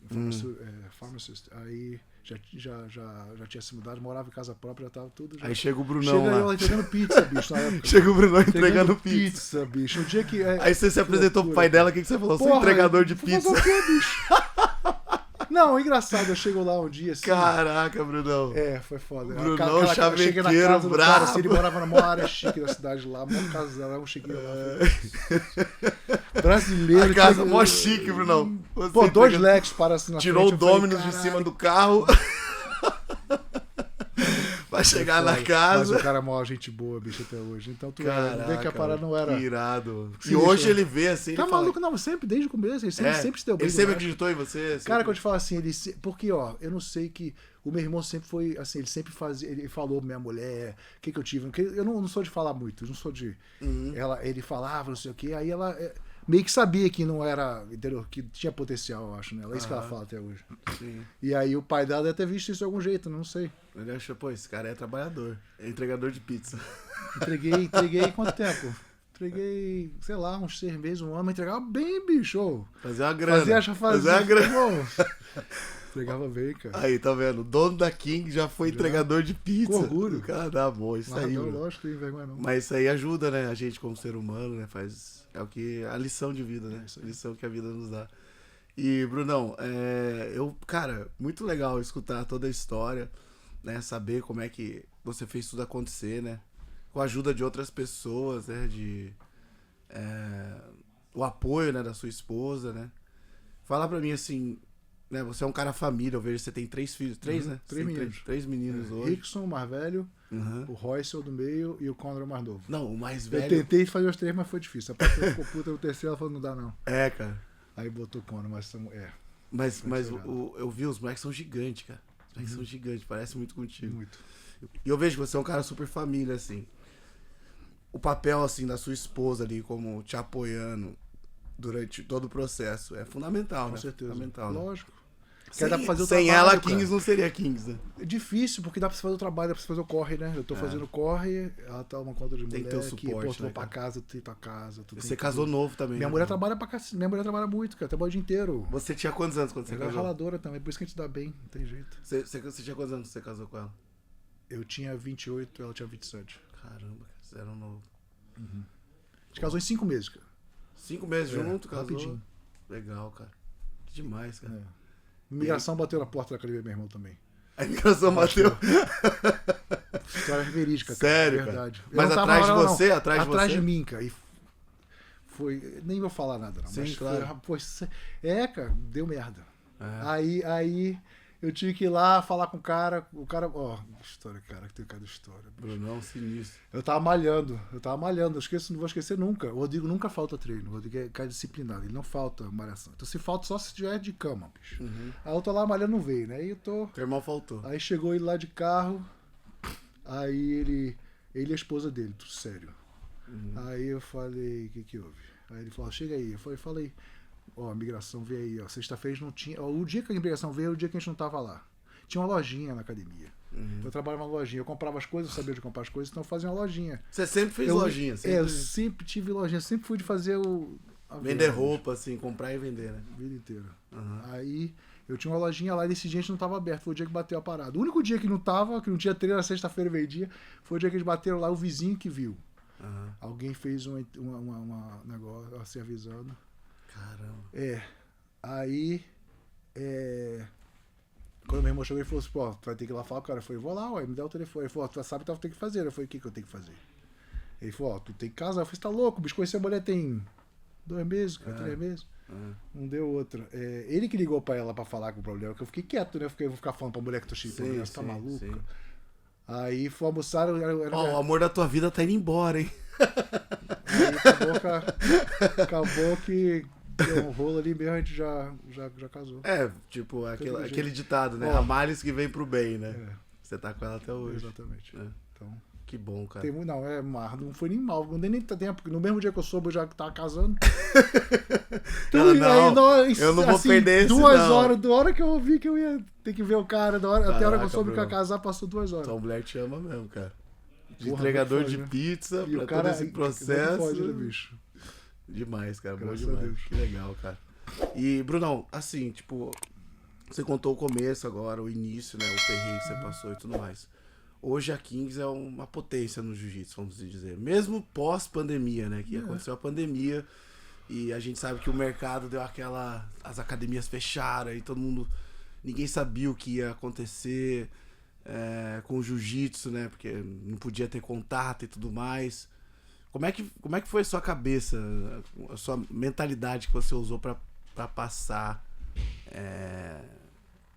Pharmacist. Aí já tinha se mudado, morava em casa própria, já tava tudo. Aí chega o Brunão chega lá. Ela entregando pizza, bicho, na época. Chega o Brunão entregando pizza, bicho. O dia que. Aí você se apresentou pro pai dela, o que você falou? Sou entregador de pizza. Fazer o quê, bicho? Não, engraçado, eu chego lá um dia assim. Caraca, Brunão. Foi foda. Brunão, chavequeiro, bravo. Cara, assim, ele brabo. morava na maior área chique da cidade lá, mó casal, cheguei lá. Brasileiro. A casa mó chique, Brunão. Pô, 2 Lex para assim na tirou frente. o Dominus de cima do carro. Vai chegar na casa. Mas o cara é mó gente boa, bicho, até hoje. Então tu vê que a parada não era. Que irado. E Sim, hoje ele vê assim. Tá ele maluco, fala... não, sempre, desde o começo. Ele sempre se deu bem. Ele sempre acreditou em você? Cara, quando eu te falo assim, porque, ó, eu não sei que. O meu irmão sempre foi, assim, ele sempre fazia. Ele falou pra minha mulher, o que eu tive. Eu não sou de falar muito, eu não sou de. Ele falava, não sei o quê, aí ela. Meio que sabia que não era, entendeu? Que tinha potencial, eu acho, né? É isso que ela fala até hoje. Sim. E aí o pai dela deve ter visto isso de algum jeito, não sei. Ele achou, pô, esse cara é trabalhador. É entregador de pizza. Entreguei quanto tempo? Entreguei, sei lá, uns 6 meses, um ano, mas entregava bem, bicho. Fazia uma grana. Fazia uma grana. Entregava bem, cara. Aí, tá vendo? O dono da King já foi entregador de pizza. Com orgulho. Cara, dá bom, isso aí. Não, lógico, não tem vergonha não. Mas isso aí ajuda, né? A gente como ser humano, né? É o que... A lição de vida, né? A lição que a vida nos dá. E, Brunão, cara, muito legal escutar toda a história, né? Saber como é que você fez tudo acontecer, né? Com a ajuda de outras pessoas, né? O apoio, né? Da sua esposa, né? Fala pra mim, assim, né? Você é um cara família, eu vejo que você tem 3 filhos. 3, né? 3 meninos. 3 meninos hoje. Rickson, o mais velho, o Royce, o do meio, e o Conrad, o mais novo. Não, o mais Eu velho... tentei fazer os 3, mas foi difícil. A patroa ficou puta no terceiro, ela falou, não dá não. Cara. Aí botou o Conrad, mas Mas eu vi, os moleques são gigantes, cara. Os moleques são gigantes, parece muito contigo. Muito. E eu vejo que você é um cara super família, assim. O papel, assim, da sua esposa ali, como te apoiando durante todo o processo, é fundamental, né? Com certeza. Fundamental, né? Lógico. Sem ela, Kings não seria Kings, né? É difícil, porque dá pra você fazer o trabalho, dá pra você fazer o corre, né? Eu tô fazendo corre, ela tá uma conta de mulher. Tem que ter o suporte, né, pra cara? Casa, tu tem tua casa. Você casou novo também. Minha mulher trabalha pra cacete. Minha mulher trabalha muito, cara. Trabalha o dia inteiro. Você tinha quantos anos quando você Ela é casou? raladora também, por isso que a gente dá bem, não tem jeito. Você tinha quantos anos que você casou com ela? Eu tinha 28, ela tinha 27. Caramba, você era novo. A gente casou em 5 meses, cara. 5 meses junto, casou? Rapidinho. Legal, cara. Que demais, cara. Imigração bateu na porta da academia do meu irmão também. A imigração bateu. História verídica, cara. Sério, Verdade. Cara? Mas atrás de você? Atrás de mim, cara. E foi. Nem vou falar nada, não. Sim, mas claro. Cara, deu merda. Aí eu tive que ir lá falar com o cara. O cara. História, cara, que tem cada história. Brunão, sinistro. Eu tava malhando. Não vou esquecer nunca. O Rodrigo nunca falta treino. O Rodrigo é cara disciplinado, ele não falta malhação. Então se falta só se estiver de cama, bicho. Aí eu tô lá malhando, não veio, né? Aí eu tô. Teu irmão faltou. Aí chegou ele lá de carro. Aí ele e a esposa dele, tudo sério. Aí eu falei, o que houve? Aí ele falou, chega aí. Eu falei, a migração veio aí, sexta-feira não tinha. O dia que a migração veio era o dia que a gente não tava lá. Tinha uma lojinha na academia. Eu trabalhava numa lojinha, eu comprava as coisas, eu sabia de comprar as coisas, então eu fazia uma lojinha. Você sempre fez lojinha? Eu sempre tive lojinha, sempre fui de fazer vender roupa, assim, comprar e vender, né? A vida inteira. Aí eu tinha uma lojinha lá e nesse dia a gente não tava aberto, foi o dia que bateu a parada. O único dia que não tinha treino, era sexta-feira, meio-dia, foi o dia que eles bateram lá, o vizinho que viu. Alguém fez um negócio assim avisando. Caramba. Aí. Quando meu irmão chegou, ele falou assim: pô, tu vai ter que ir lá falar com o cara. Eu falei: vou lá, me dá o telefone. Ele falou: tu sabe o que tu tem que fazer. Eu falei: o que eu tenho que fazer? Ele falou: tu tem que casar. Eu falei: você tá louco, bicho, conheci a mulher tem 2 meses, 3 meses. Não deu outra. Ele que ligou pra ela pra falar com o problema, que eu fiquei quieto, né? Eu vou ficar falando pra mulher que tô cheio de problema, você tá maluco? Sim. Aí foi almoçar. O amor da tua vida tá indo embora, hein? Aí acabou que deu um rolo ali mesmo, a gente já casou. Tipo, aquele ditado, né? A males que vem pro bem, né? Você tá com ela até hoje. Exatamente. Então, Que bom, cara. Tem muito, não, não foi nem mal, não dei nem tempo, porque no mesmo dia que eu soube, eu já tava casando. Então, eu não vou perder esse, 2 horas, da hora que eu ouvi que eu ia ter que ver o cara, até a hora que eu soube que eu ia casar, passou 2 horas. Tua mulher te ama mesmo, cara. De Porra, entregador de né? pizza, E pra o cara, todo esse processo. Pode, né, bicho? Demais, cara, bom Graças a demais. Deus. Que legal, cara. E, Brunão, assim, tipo, você contou o começo agora, o início, né, o perrengue que você passou e tudo mais. Hoje a Kings é uma potência no jiu-jitsu, vamos dizer. Mesmo pós-pandemia, né? Que aconteceu a pandemia e a gente sabe que o mercado deu aquela... As academias fecharam e todo mundo... Ninguém sabia o que ia acontecer com o jiu-jitsu, né? Porque não podia ter contato e tudo mais. Como é que foi a sua cabeça, a sua mentalidade que você usou pra passar?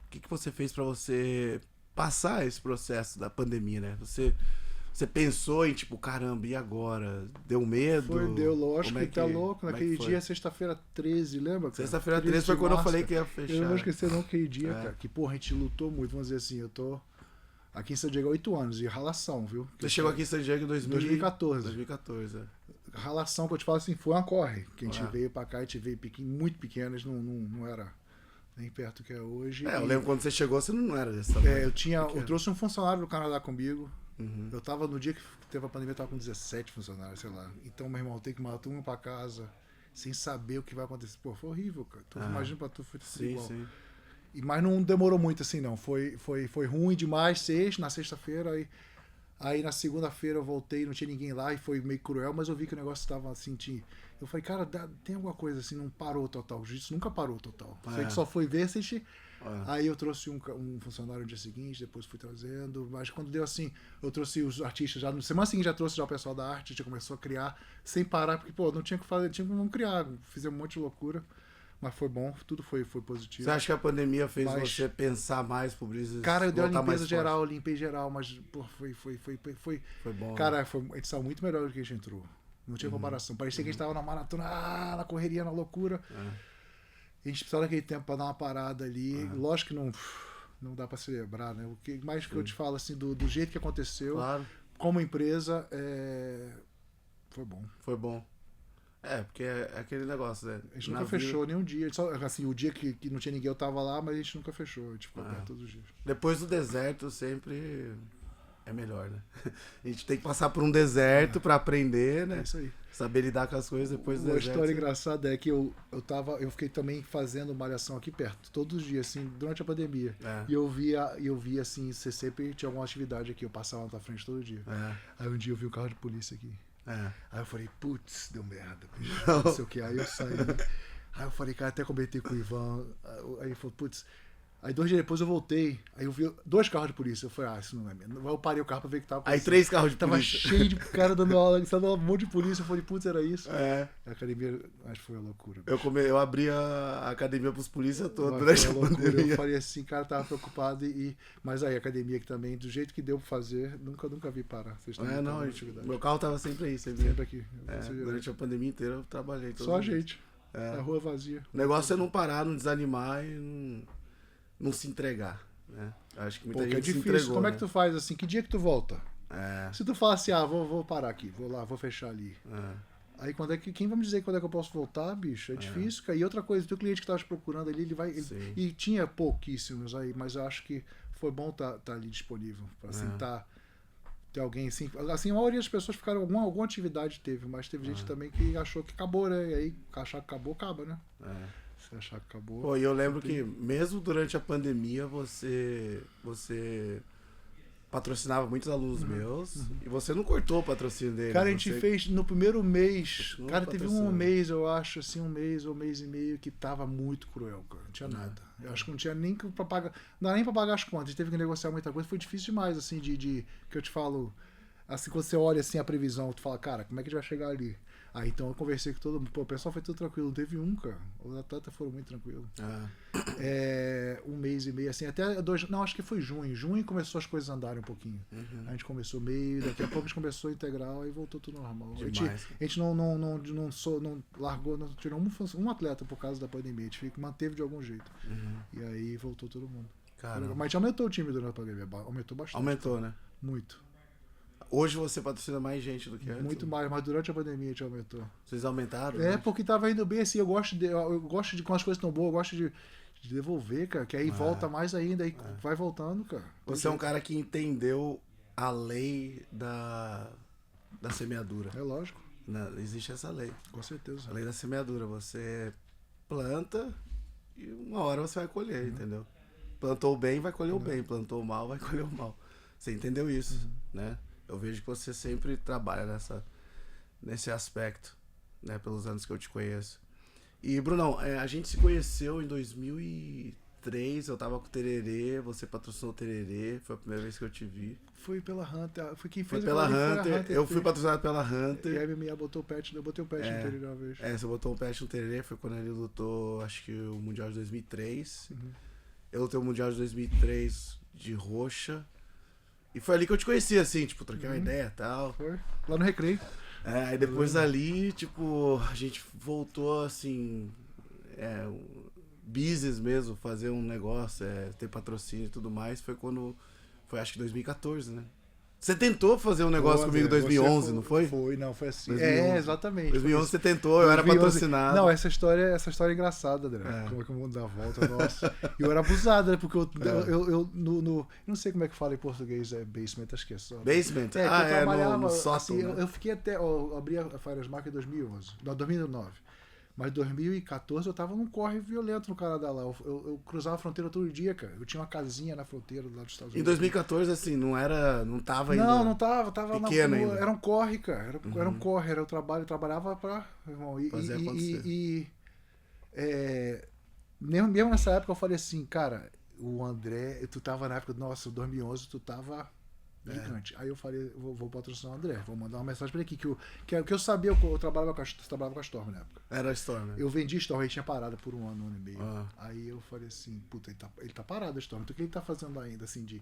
O que você fez pra você... passar esse processo da pandemia, né? Você pensou em, tipo, caramba, e agora? Deu medo? Deu, lógico, que tá louco. Naquele dia, sexta-feira 13, lembra? Sexta-feira 13 foi quando eu falei que ia fechar. Eu não vou esquecer não aquele dia, cara. Que, porra, a gente lutou muito. Vamos dizer assim, eu tô aqui em San Diego há 8 anos, e ralação, viu? Você chegou aqui em San Diego em 2014. 2014, Ralação, que eu te falo assim, foi uma corre. Que a gente veio pra cá, a gente veio muito pequenos, não era... nem perto que é hoje. Eu lembro quando você chegou, você não era desse tamanho. Eu trouxe um funcionário do Canadá comigo. Eu tava, no dia que teve a pandemia, eu tava com 17 funcionários, sei lá. Então, meu irmão, tem que matar uma pra casa, sem saber o que vai acontecer. Pô, foi horrível, cara. Então, imagina pra tu, foi tudo igual. Sim. Mas não demorou muito assim, não. Foi ruim demais, na sexta-feira, aí na segunda-feira eu voltei, não tinha ninguém lá, e foi meio cruel, mas eu vi que o negócio tava assim, eu falei, cara, tem alguma coisa assim, não parou total. O jiu-jitsu nunca parou total. Sei que só foi ver, assistir. Aí eu trouxe um funcionário no dia seguinte, depois fui trazendo, mas quando deu assim, eu trouxe os artistas já, no semana seguinte já trouxe o pessoal da arte, a gente começou a criar sem parar, porque, pô, não tinha que fazer, vamos criar, fizemos um monte de loucura, mas foi bom, tudo foi positivo. Você acha que a pandemia fez você pensar mais pro business? Cara, eu dei uma limpeza geral, limpei geral, mas, pô, foi bom. Cara, a gente saiu muito melhor do que a gente entrou. Não tinha comparação. Parecia que a gente tava na maratona, na correria, na loucura. A gente precisava daquele tempo pra dar uma parada ali. Lógico que não dá pra celebrar, né? O que mais que eu te falo, assim, do jeito que aconteceu, como empresa, foi bom. Foi bom. Porque é aquele negócio, né? A gente nunca fechou nenhum dia. Só, assim, o dia que não tinha ninguém eu tava lá, mas a gente nunca fechou. A gente ficou perto todos os dias. Depois do deserto, sempre... é melhor, né? A gente tem que passar por um deserto pra aprender, né? É isso aí. Saber lidar com as coisas depois do deserto. Uma história engraçada é que eu fiquei também fazendo malhação aqui perto, todos os dias, assim, durante a pandemia. E eu via assim, você sempre tinha alguma atividade aqui, eu passava na tua frente todo dia. Aí um dia eu vi um carro de polícia aqui. Aí eu falei, putz, deu merda, bicho. Não sei o que. Aí eu saí. Aí eu falei, cara, até comentei com o Ivan. Aí ele falou, putz. Aí 2 dias depois eu voltei, aí eu vi 2 carros de polícia. Eu falei, isso não é mesmo. Aí eu parei o carro pra ver o que tava acontecendo. Aí 3 carros de polícia. Tava cheio de cara dando aula, um monte de polícia. Eu falei, putz, era isso. A academia, acho que foi uma loucura. Eu abri a academia pros polícias todos durante a pandemia. Eu falei assim, cara, tava preocupado. Mas aí a academia aqui também, do jeito que deu pra fazer, nunca vi parar. Meu carro tava sempre aí, sempre aqui. Durante a pandemia inteira eu trabalhei. Só a gente. A rua vazia. O negócio é não parar, não desanimar e não se entregar, né? Acho que muita gente difícil. Se entregou, como né? é que tu faz assim? Que dia que tu volta? Se tu fala assim, vou parar aqui, vou lá, vou fechar ali. Aí quem vai me dizer quando é que eu posso voltar, bicho? É difícil, cara. E outra coisa, o teu cliente que tava te procurando ali, e tinha pouquíssimos aí, mas eu acho que foi bom tá ali disponível. Pra assim, ter alguém assim. Assim, a maioria das pessoas ficaram, alguma atividade teve, mas teve gente também que achou que acabou, né? E aí, achar que acabou, acaba, né? Se achar que acabou. Pô, e eu lembro que mesmo durante a pandemia você patrocinava muitos alunos meus e você não cortou o patrocínio dele. Cara, a gente fez no primeiro mês. Cara, teve um mês, eu acho, assim, um mês ou mês e meio que tava muito cruel, cara. Não tinha nada. Eu acho que não tinha nem pra pagar. Não era nem pra pagar as contas. A gente teve que negociar muita coisa. Foi difícil demais, assim, que eu te falo. Assim, quando você olha assim a previsão, tu fala, cara, como é que a gente vai chegar ali? Aí então eu conversei com todo mundo. Pô, o pessoal foi tudo tranquilo. Não teve um, cara. Os atletas foram muito tranquilos. Um mês e meio, assim, até 2. Não, acho que foi junho. Junho começou as coisas a andarem um pouquinho. A gente começou meio, daqui a pouco a gente começou integral e voltou tudo normal. A gente não largou, não tirou um atleta por causa da pandemia. A gente manteve de algum jeito. E aí voltou todo mundo. Caramba. Mas aumentou o time durante a pandemia. Aumentou bastante. Aumentou, né? Muito. Hoje você patrocina mais gente do que antes? Muito mais, mas durante a pandemia a gente aumentou. Vocês aumentaram? É, Né? porque tava indo bem assim, eu gosto de quando as coisas estão boas, eu gosto de devolver, cara, que aí volta mais ainda, aí vai voltando, cara. Você é um cara que entendeu a lei da semeadura. É lógico, Existe essa lei. com certeza. A lei da semeadura. Você planta e uma hora você vai colher, entendeu? Plantou bem, vai colher o bem. Plantou mal, vai colher o mal. Você entendeu isso, né? Eu vejo que você sempre trabalha nesse aspecto, né? Pelos anos que eu te conheço. E, Brunão, a gente se conheceu em 2003, eu tava com o Tererê, você patrocinou o Tererê, foi a primeira vez que eu te vi. Foi pela Hunter, foi quem Foi fez pela aquela ali, foi a Hunter, eu fui patrocinado pela Hunter. E a MMA botou o patch, eu botei o patch no Tererê uma vez. Você botou um patch no Tererê, foi quando ele lutou, acho que o Mundial de 2003. Eu lutei o Mundial de 2003 de roxa. E foi ali que eu te conheci, assim, tipo, troquei uma ideia e tal. Foi, lá no Recreio. Aí depois ali, tipo, a gente voltou, assim, business mesmo, fazer um negócio, ter patrocínio e tudo mais. Foi quando, acho que 2014, né? Você tentou fazer um negócio comigo em 2011, não foi? Não, foi assim. 2011. Exatamente. 2011 você tentou, eu era 2011. patrocinado. Não, essa história é engraçada, André. Como é que o mundo dá a volta, nossa. E eu era abusado, né? Porque eu não sei como é que fala em português, basement, acho que é só. Basement? Eu trabalhava, no sótão, assim, né? eu fiquei até, eu abri a Fires Market em 2011, não, 2009. Mas em 2014 eu tava num corre violento no Canadá lá. Eu cruzava a fronteira todo dia, cara. Eu tinha uma casinha na fronteira lá dos Estados Unidos. Em 2014, assim, não tava ainda. Não tava pequeno na, ainda. era um corre, cara. Era um corre, era o trabalho, eu trabalhava pra. Irmão, Fazer acontecer. Mesmo nessa época eu falei assim, cara, o André, tu tava na época, nossa, 2011, tu tava gigante. Aí eu falei, vou patrocinar o André, vou mandar uma mensagem pra ele aqui, que eu sabia, eu trabalhava com a Storm na época. Era a Storm, né? Eu vendi Storm, ele tinha parado por um ano e meio. Aí eu falei assim, puta, ele tá parado, Storm, o que ele tá fazendo ainda, assim, de...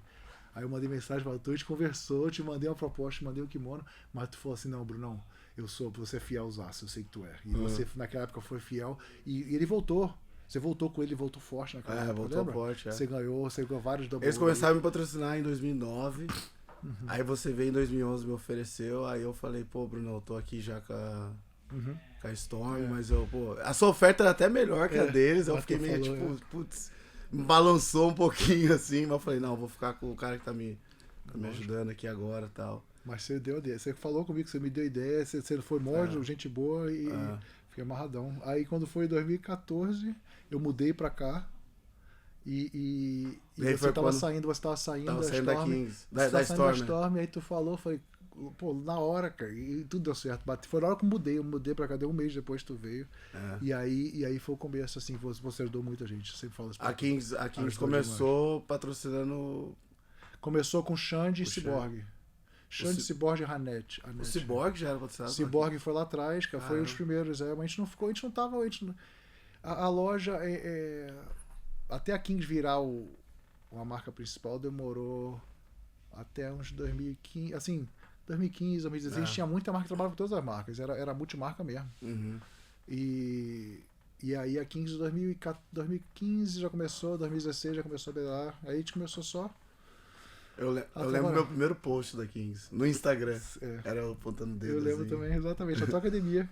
Aí eu mandei mensagem pra tu, a gente conversou, te mandei uma proposta, te mandei o kimono, mas tu falou assim, não, Brunão, você é fiel aos aços, eu sei que tu é. E você, naquela época, foi fiel, e ele voltou. Você voltou com ele, voltou forte naquela época, voltou lembra? forte, Você ganhou vários double. Eles começaram a me patrocinar em 2009, aí você veio em 2011, me ofereceu, aí eu falei, pô, Bruno, eu tô aqui já com a Storm, mas a sua oferta era até melhor que a deles, eu fiquei meio putz, me balançou um pouquinho assim, mas eu falei, não, eu vou ficar com o cara que tá me ajudando aqui agora e tal. Mas você deu ideia, você falou comigo, você me deu ideia, você foi mó, gente boa e fiquei amarradão. Aí quando foi em 2014, eu mudei pra cá e você tava saindo da Kings, da Storm, aí tu falou, falei, pô, na hora, cara, e tudo deu certo. Foi na hora que eu mudei pra cá, deu um mês depois tu veio. E aí foi o começo, assim, você ajudou muita gente, eu sempre falo isso. A Kings começou patrocinando... Começou com Xande e Cyborg. Xande, Cyborg e Hanete. O Cyborg já era patrocinado? O Cyborg foi lá atrás, cara, foi os primeiros, mas a gente não ficou, a loja, até a Kings virar a marca principal demorou até uns 2015, assim, 2015, 2016, tinha muita marca que trabalhava com todas as marcas, era multimarca mesmo. E aí a Kings 2015 já começou, 2016 já começou a belar, aí a gente começou só. Eu lembro do meu primeiro post da Kings, no Instagram, era eu apontando o dedo. Eu lembro também, exatamente, a tua academia.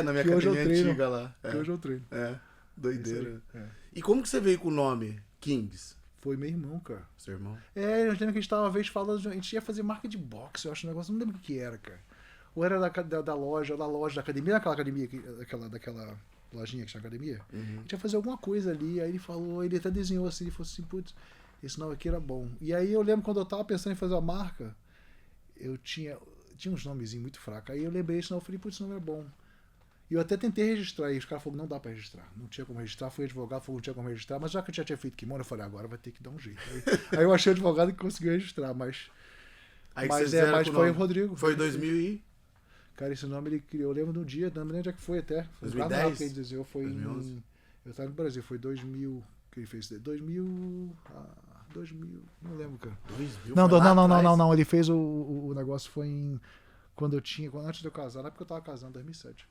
Na minha academia antiga lá. Que hoje eu treino. Doideira. E como que você veio com o nome Kings? Foi meu irmão, cara. Seu irmão? Eu lembro que a gente tava uma vez falando, a gente ia fazer marca de boxe, eu acho um negócio, não lembro o que era, cara. Ou era da loja, da academia, daquela lojinha que tinha academia. A gente ia fazer alguma coisa ali, aí ele até desenhou assim, ele falou assim, putz, esse nome aqui era bom. E aí eu lembro quando eu tava pensando em fazer a marca, eu tinha uns nomezinhos muito fracos. Aí eu lembrei esse nome, eu falei, putz, esse nome é bom. E eu até tentei registrar, e os caras falaram, não dá pra registrar. Não tinha como registrar, fui advogado, falou, não tinha como registrar, mas já que eu já tinha feito kimono, eu falei, agora vai ter que dar um jeito. Aí eu achei o advogado que conseguiu registrar, mas foi o Rodrigo. Foi em 2000 e... Cara, esse nome ele criou, eu lembro do dia, não lembro onde é que foi até. 2010? Que ele desenhou, foi 2011? Eu tava no Brasil, foi 2000, que ele fez 2000, não lembro, cara. 2000? Não, ele fez o negócio foi antes de eu casar, não é porque eu tava casando, em 2007.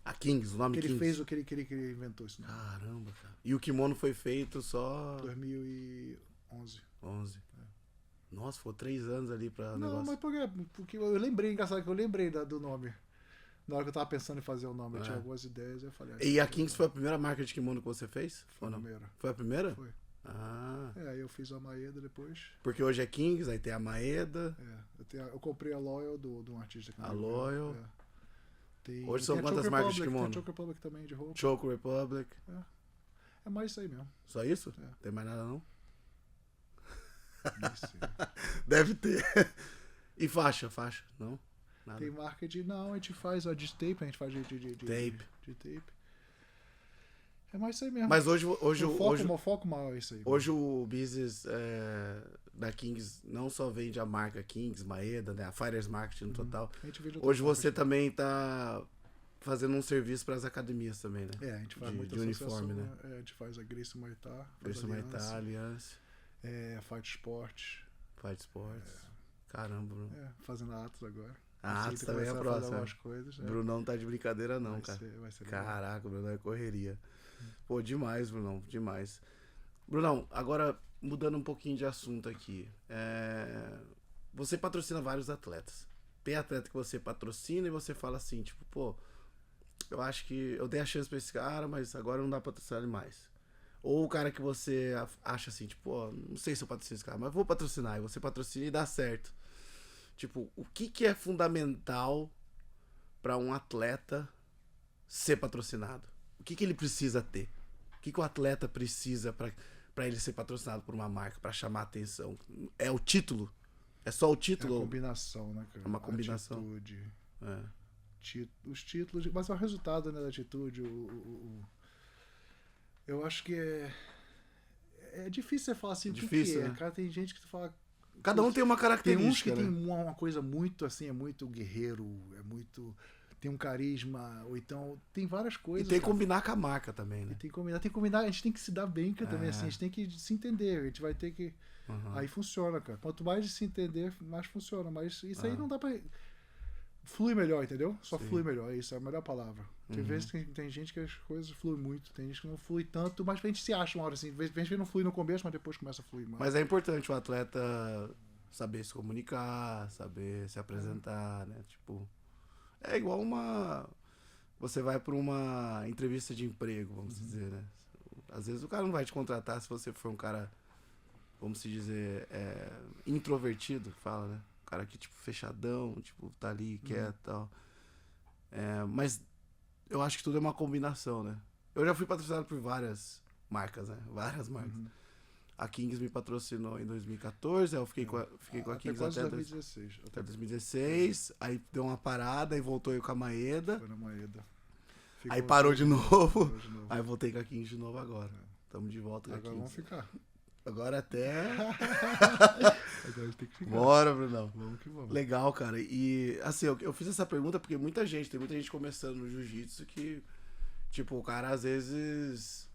A Kings, o nome que Kings. Ele fez o que ele inventou isso. Caramba, cara. E o kimono foi feito só... 2011. 11. Nossa, ficou 3 anos ali pra Não, negócio. mas por quê? Porque eu lembrei, engraçado que eu lembrei do nome. Na hora que eu tava pensando em fazer o nome, eu tinha algumas ideias e eu falei... E a Kings foi a primeira marca de kimono que você fez? Foi Ou a não? primeira. Foi a primeira? Foi. Ah. Aí eu fiz a Maeda depois. Porque hoje é Kings, aí tem a Maeda. Eu comprei a Loyal de um artista que A Loyal. Hoje são tem a quantas Choke marcas de Republic, kimono? Tem a Choke Republic também, de roupa. Choke Republic. É mais isso aí mesmo. Só isso? É. Tem mais nada não? Isso. Deve ter. E faixa? Não? Nada. Tem marca de... Não, a gente faz a de tape, a gente faz de Tape. De tape. É mais isso aí mesmo. Mas hoje O foco maior é isso aí. hoje o business da Kings não só vende a marca Kings, Maeda, né? A Fighters Marketing no total. A gente vende Hoje outras você marcas. também tá fazendo um serviço para as academias também, né? A gente faz de muita uniforme, associação, né? A gente faz a Grace Maitá, Gracie Maitá, Aliança, Fight Sport, Fight Sports. Caramba, Bruno. fazendo a Atos agora. A Atos também é a começar a fazer próxima. algumas coisas, Brunão tá de brincadeira não, vai cara. vai ser legal. Caraca, Brunão é correria. Pô, demais, Brunão, demais. Brunão, agora mudando um pouquinho de assunto aqui. Você patrocina vários atletas. Tem atleta que você patrocina e você fala assim, tipo, pô, eu acho que eu dei a chance pra esse cara, mas agora não dá pra patrocinar ele mais. Ou o cara que você acha assim, tipo, pô, não sei se eu patrocino esse cara, mas vou patrocinar. E você patrocina e dá certo. Tipo, o que é fundamental pra um atleta ser patrocinado? O que ele precisa ter? O que o atleta precisa pra ele ser patrocinado por uma marca, pra chamar a atenção? É o título? É só o É título? a combinação, né, cara? É uma combinação. Atitude, É. os títulos, mas é o resultado, né, da atitude. Eu acho que é difícil você falar assim, Difícil, o que é? né? Cara, tem gente que tu fala... Cada um tem uma Tem característica, uns que né? tem uma coisa muito assim, é muito guerreiro, é muito... Tem um carisma, ou então... Tem várias E coisas. tem que cara. combinar com a marca também, E né? tem que combinar, a gente tem que se dar bem, cara, também, assim, a gente tem que se entender, a gente vai ter que... Aí funciona, cara. Quanto mais se entender, mais funciona. Mas isso aí não dá pra... Flui melhor, entendeu? Só flui melhor, é isso, é a melhor palavra. Tem vezes que tem gente que as coisas fluem muito, tem gente que não flui tanto, mas a gente se acha uma hora assim. Às vezes não flui no começo, mas depois começa a fluir mais. Mas é importante o atleta saber se comunicar, saber se apresentar, né? Tipo, é igual você vai para uma entrevista de emprego, vamos dizer, né? Às vezes o cara não vai te contratar se você for um cara, vamos se dizer, introvertido, que fala, né? Um cara que, tipo, fechadão, tipo, tá ali quieto e tal. Mas eu acho que tudo é uma combinação, né? Eu já fui patrocinado por várias marcas, né? Várias marcas. A Kings me patrocinou em 2014, aí eu fiquei com a Kings quase até 2016. até 2016, aí deu uma parada, aí voltou eu com a Maeda, Foi na Maeda. aí parou de novo, Parou de novo. aí voltei com a Kings de novo agora. Tamo de volta com a Agora vamos Kings. ficar. Agora até... Agora a gente tem que ficar. Bora, Brunão. Vamos que vamos. Legal, cara. E, assim, eu fiz essa pergunta porque tem muita gente começando no jiu-jitsu que, tipo, o cara às vezes...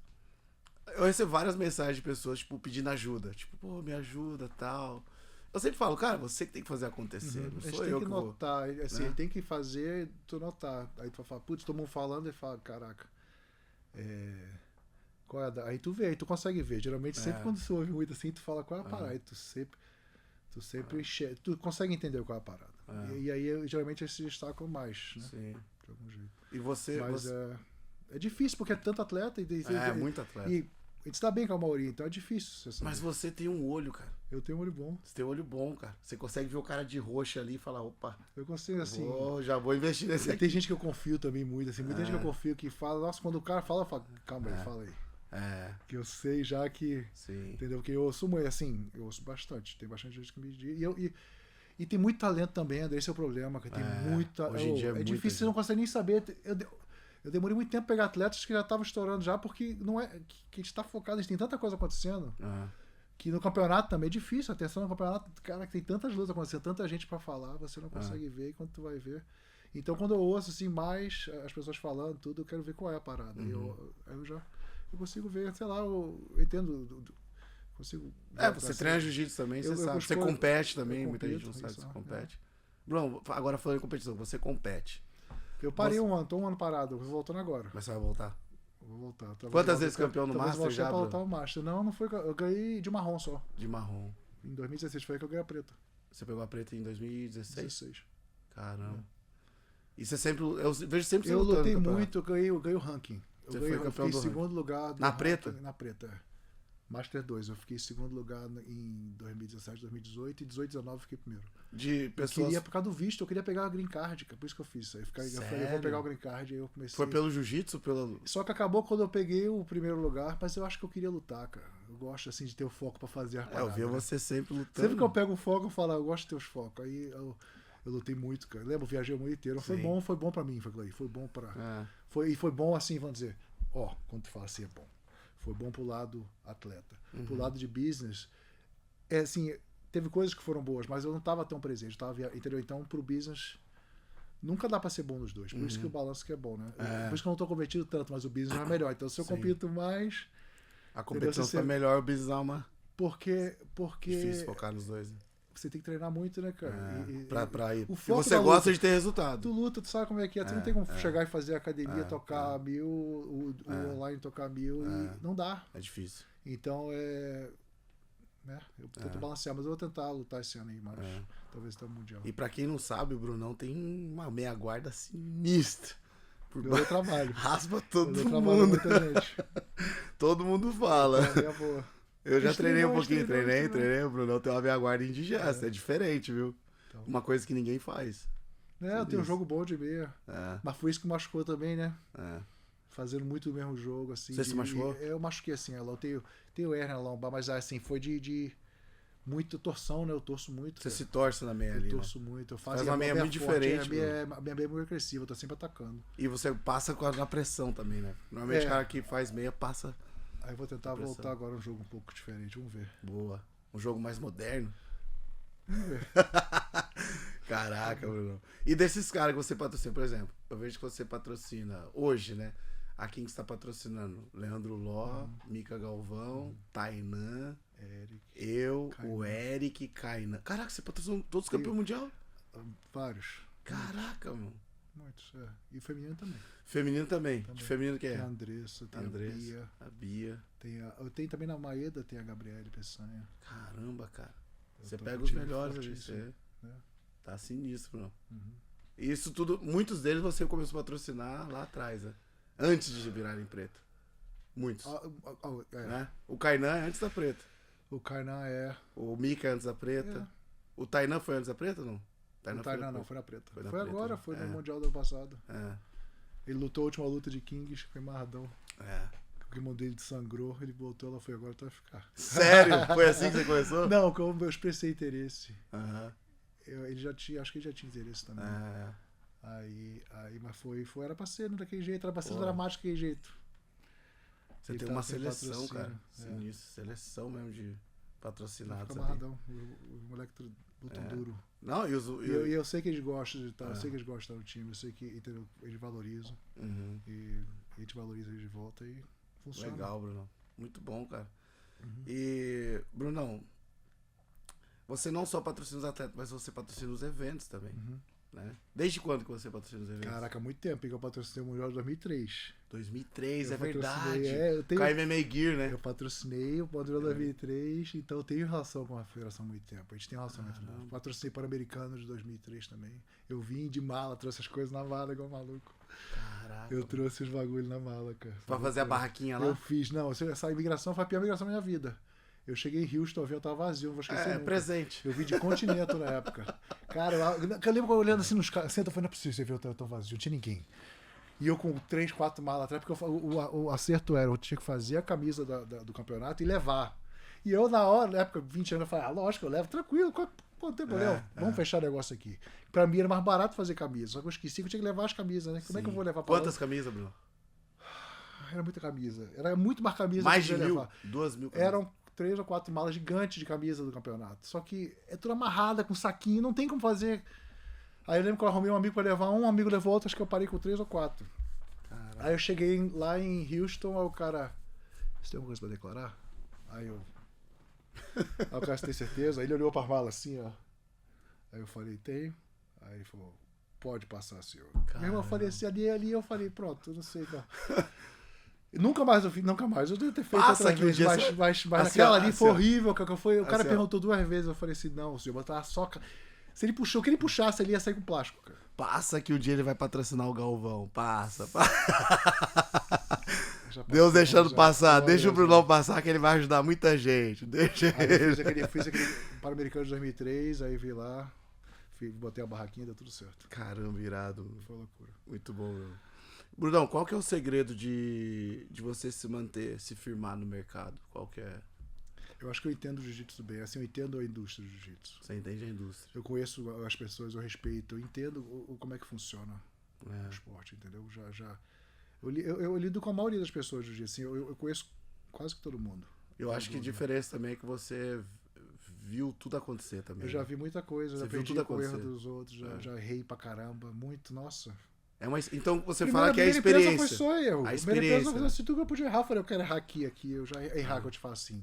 Eu recebo várias mensagens de pessoas, tipo, pedindo ajuda. Tipo, pô, me ajuda, tal. Eu sempre falo, cara, você que tem que fazer acontecer, não A gente sou tem eu que que vou. notar, assim, né? tem que fazer, tu notar. Aí tu vai falar, putz, todo mundo falando e fala, caraca. Qual é a aí tu vê, aí tu consegue ver. Geralmente, sempre quando você ouve muito assim, tu fala qual é a parada. Aí tu sempre tu consegue entender qual é a parada. E aí, geralmente, eles se destacam mais, né? Sim. De algum jeito. E você... Mas é difícil, porque é tanto atleta. muito atleta. E a gente tá bem com a maioria, então é difícil. Você saber. Mas você tem um olho, cara. Eu tenho um olho bom. Você tem um olho bom, cara. Você consegue ver o cara de roxo ali e falar, opa, Eu consigo, assim... já vou investir nesse E aqui. tem gente que eu confio também muito, assim. Muita gente que eu confio que fala... Nossa, quando o cara fala, eu falo... Calma aí, fala aí. Que eu sei já que... Sim. Entendeu? Porque eu ouço muito, assim... Eu ouço bastante. Tem bastante gente que me diz. E tem muito talento também, André. Esse é o problema. Que tem muita... Hoje em dia é é muita difícil, você não consegue nem saber. Eu demorei muito tempo pra pegar atletas que já estavam estourando já, porque não é... Que a gente tá focado, a gente tem tanta coisa acontecendo... Que no campeonato também é difícil, atenção no campeonato, cara, que tem tantas lutas acontecendo, tanta gente pra falar, você não consegue ver, e quando tu vai ver. Então quando eu ouço assim mais as pessoas falando tudo, eu quero ver qual é a parada. Eu consigo ver, sei lá, eu entendo, consigo... Você treina jiu-jitsu também, você sabe. Você compete também, muita gente não sabe se você compete. Bruno, agora falando em competição, você compete. Eu parei um ano, tô um ano parado, vou voltando agora. Mas você vai voltar? Vou voltar. Quantas vezes campeão no Master já, Talvez voltar o Master. Não foi. Eu ganhei de marrom só. De marrom. Em 2016 foi aí que eu ganhei a preta. Você pegou a preta em 2016? 16. Caramba. E você sempre... Eu vejo sempre você Eu lutando lutei no campeonato. muito, eu ganhei o ranking. Você Eu foi campeão fiquei em do segundo lugar. Na preta? Na preta, é. Master 2. Eu fiquei em segundo lugar em 2017, 2018 e 18, 19 eu fiquei primeiro. De Eu pessoas... queria, por causa do visto, eu queria pegar a green card, cara. Por isso que eu fiz isso aí. Eu falei, eu vou pegar o green card, aí eu comecei... Foi pelo jiu-jitsu? Pelo... Só que acabou quando eu peguei o primeiro lugar, mas eu acho que eu queria lutar, cara. Eu gosto, assim, de ter o foco pra fazer a parada. eu vi né? você sempre lutando. Sempre que eu pego o foco, eu falo, eu gosto de ter os focos. Aí eu lutei muito, cara. Lembro, eu viajei o mundo inteiro. Foi bom pra mim, foi aquilo aí. Foi bom pra... E foi bom, assim, vamos dizer... Ó, quando tu fala assim, é bom. Foi bom pro lado atleta. Pro lado de business, assim, teve coisas que foram boas, mas eu não tava tão presente. Entendeu? Então, pro business, nunca dá pra ser bom nos dois. Por isso que o balanço que é bom, né? Por isso que eu não tô competindo tanto, mas o business é melhor. Então, se eu compito mais... A competição foi melhor, o business é uma... Porque... Difícil focar nos dois, né? Você tem que treinar muito, né, cara? Pra ir. O E foco você da gosta luta, de ter resultado. Tu luta, tu sabe como é que é. Tu não tem como chegar e fazer academia, tocar 1000, o online tocar 1000 e não dá. É difícil. Então, né, eu tento balancear, mas eu vou tentar lutar esse ano aí, mas talvez até o Mundial. E pra quem não sabe, o Brunão tem uma meia guarda sinistra. Eu dou trabalho. Raspa todo Eu mundo. muita gente. Todo mundo fala. É boa. Eu já treinei um pouquinho, treinei. O Brunão tem uma meia guarda indigesta. É diferente, viu? Então. Uma coisa que ninguém faz. Eu tenho um jogo bom de meia. Mas foi isso que machucou também, né? Fazendo muito o mesmo jogo, assim. Você se machucou? Eu machuquei assim, eu tenho hernia na lombar, mas assim, foi de muita torção, né? Eu torço muito. Você se torce na meia eu ali, torço muito. Eu faz uma meia muito diferente. A minha meia é muito agressiva, eu tô sempre atacando. E você passa na pressão também, né? Normalmente o cara que faz meia passa... Aí eu vou tentar voltar agora um jogo um pouco diferente, vamos ver. Boa. Um jogo mais moderno. Vamos ver. Caraca, Bruno. E desses caras que você patrocina, por exemplo, eu vejo que você patrocina hoje, né? A quem que está patrocinando? Leandro Ló, Mica Galvão, Tainan, Eric, o Eric, Kainan. Caraca, você patrocinou todos os campeões mundial? Vários. Caraca, mano. Muitos, E o feminino também. Feminino também. De feminino que é? Tem a Andressa, tem a Bia. Eu tenho também na Maeda, tem a Gabriele Peçanha. Caramba, cara. Você pega os melhores ali. Você tá sinistro, não. Isso tudo, muitos deles você começou a patrocinar lá atrás, né? Antes de virarem preto. Muitos. Né? O Kainan é antes da preta. O Kainan O Mika é antes da preta. O Tainan foi antes da preta ou não? O Tainan não, foi na preta. Foi preta, agora, foi no Mundial do ano passado. É. Ele lutou a última luta de Kings, foi marradão. O irmão dele sangrou, ele voltou, ela foi agora, tu vai ficar. Sério? Foi assim que você começou? Não, como eu expressei interesse. Ele já tinha, acho que ele já tinha interesse também. Aí, mas era pra ser daquele jeito, era pra ser dramático daquele jeito. Você tem uma seleção, cara. Sinistro, seleção mesmo de patrocinados. Fica amarradão. O moleque luta duro. Não, e eu sei que eles gostam de estar, eu sei que eles gostam do time, eu sei que entendeu, eles valorizam. E a gente valoriza eles de volta e funciona. Legal, Bruno. Muito bom, cara. E, Brunão, você não só patrocina os atletas, mas você patrocina os eventos também. Né? Desde quando que você patrocina os eventos? Caraca, há muito tempo que eu patrocinei o Mundial de 2003. 2003, é verdade. Com a MMA Gear, né? Eu patrocinei o Mundial 2003, então eu tenho relação com a federação há muito tempo. A gente tem relacionamento bom. Patrocinei Pan-Americano de 2003 também. Eu vim de mala, trouxe as coisas na mala igual maluco. Caraca. Eu trouxe os bagulho na mala, cara. Pra fazer a barraquinha lá? Eu fiz. Não, essa imigração foi a pior imigração da minha vida. Eu cheguei em Houston, o avião tava vazio, não vou esquecer nunca. Presente. Eu vim de Continental na época. Cara, eu lembro olhando assim nos caras. Senta, foi, não é possível esse avião tão vazio, não tinha ninguém. E eu com 3, 4 malas atrás, porque o acerto era, eu tinha que fazer a camisa do campeonato e levar. E eu, na hora, na época, 20 anos, eu falei, lógico, eu levo, tranquilo, não tem problema, vamos fechar o negócio aqui. Pra mim era mais barato fazer camisa, só que eu esqueci que eu tinha que levar as camisas, né? Como é que eu vou levar pra Quantas camisas, Bruno? Era muita camisa. Era muito mais camisa. Mais de 1.000? 2.000 camisas. Eram 3 ou 4 malas gigantes de camisa do campeonato. Só que é tudo amarrada com saquinho, não tem como fazer. Aí eu lembro que eu arrumei um amigo pra levar, um amigo levou outro, acho que eu parei com 3 ou 4. Caraca. Aí eu cheguei lá em Houston, aí o cara, você tem alguma coisa pra declarar? Aí o cara, você tem certeza? Aí ele olhou pra mala assim, ó. Aí eu falei, tenho. Aí ele falou, pode passar, senhor. Meu irmão, eu falei assim, ali eu falei, pronto, eu não sei, cara. Nunca mais eu fiz, nunca mais. Eu devo ter feito Passa outra que um vez, dia mas assim, aquela ali foi ó. horrível. O cara Assim, ó. perguntou 2 vezes, eu falei assim, não, senhor, botar só... Se ele puxou, o que ele puxasse, ele ia sair com plástico, cara. Passa que o dia ele vai patrocinar o Galvão. Passa. Já Deus passou, deixando já. passar. Glória Deixa a o Deus. Brunão passar que ele vai ajudar muita gente. Deixa Aí eu ele. fiz aquele Pan-Americano de 2003, aí vi lá, botei a barraquinha, deu tudo certo. Caramba, irado. Foi loucura. Muito bom, meu. Brunão, qual que é o segredo de você se manter, se firmar no mercado? Qual que é? Eu acho que eu entendo o jiu-jitsu bem, assim, eu entendo a indústria do jiu-jitsu. Você entende a indústria. Eu conheço as pessoas, eu respeito, eu entendo como é que funciona o esporte, entendeu? Eu lido com a maioria das pessoas do jiu-jitsu, assim, eu conheço quase que todo mundo. Eu acho que a diferença também é que você viu tudo acontecer também. Eu já vi muita coisa, Você já viu aprendi tudo com o erro acontecer. dos outros, já errei pra caramba, muito, nossa. Então você Primeira- fala que é a primeira empresa experiência. foi só erro. A Primeira experiência. empresa foi assim, tudo que eu podia errar, eu falei, eu quero errar aqui, eu já errar que eu te faço assim.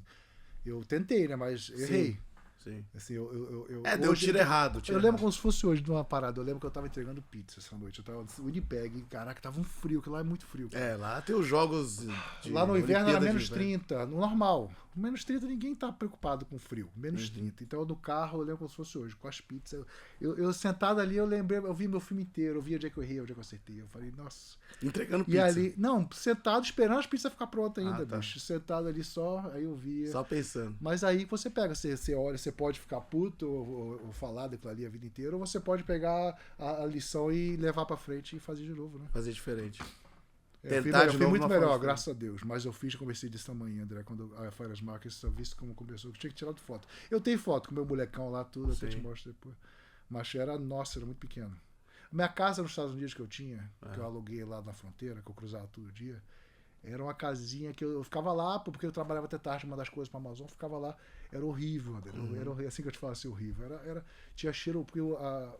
Eu tentei, né, mas errei. Sim. Assim, Deu hoje- tiro errado. Eu lembro como se fosse hoje de uma parada. Eu lembro que eu tava entregando pizza essa noite. Eu tava no Winnipeg. Caraca, tava um frio, que lá é muito frio. Cara. Lá tem os jogos de Lá no inverno era Olimpíada de menos inverno. 30, no normal. Menos 30 ninguém tá preocupado com frio. Menos 30. Então no carro eu lembro como se fosse hoje, com as pizzas. Eu sentado ali, eu vi meu filme inteiro, eu vi onde é que eu errei, onde é que eu acertei. Eu falei, nossa. Entregando E pizza. ali, não, sentado esperando as pizzas ficar prontas ainda, tá. bicho. Sentado ali só, aí eu via. Só pensando. Mas aí você pega, você olha, você pode ficar puto ou falar daquilo ali a vida inteira, ou você pode pegar a lição e levar pra frente e fazer de novo, né? Fazer diferente. Eu Tentar de fui novo muito uma melhor, forma graças a Deus. Mas eu conversei desse tamanho, André, quando a Feiras Marques, eu vi como começou. Eu tinha que tirar foto. Eu tenho foto com meu molecão lá, tudo, até te mostro depois. Mas era muito pequeno. Minha casa nos Estados Unidos que eu tinha, que eu aluguei lá na fronteira, que eu cruzava todo dia, era uma casinha que eu ficava lá, porque eu trabalhava até tarde, mandar as coisas pra Amazon, ficava lá. Era horrível, André. Era assim que eu te falo, assim, horrível. Tinha cheiro, porque o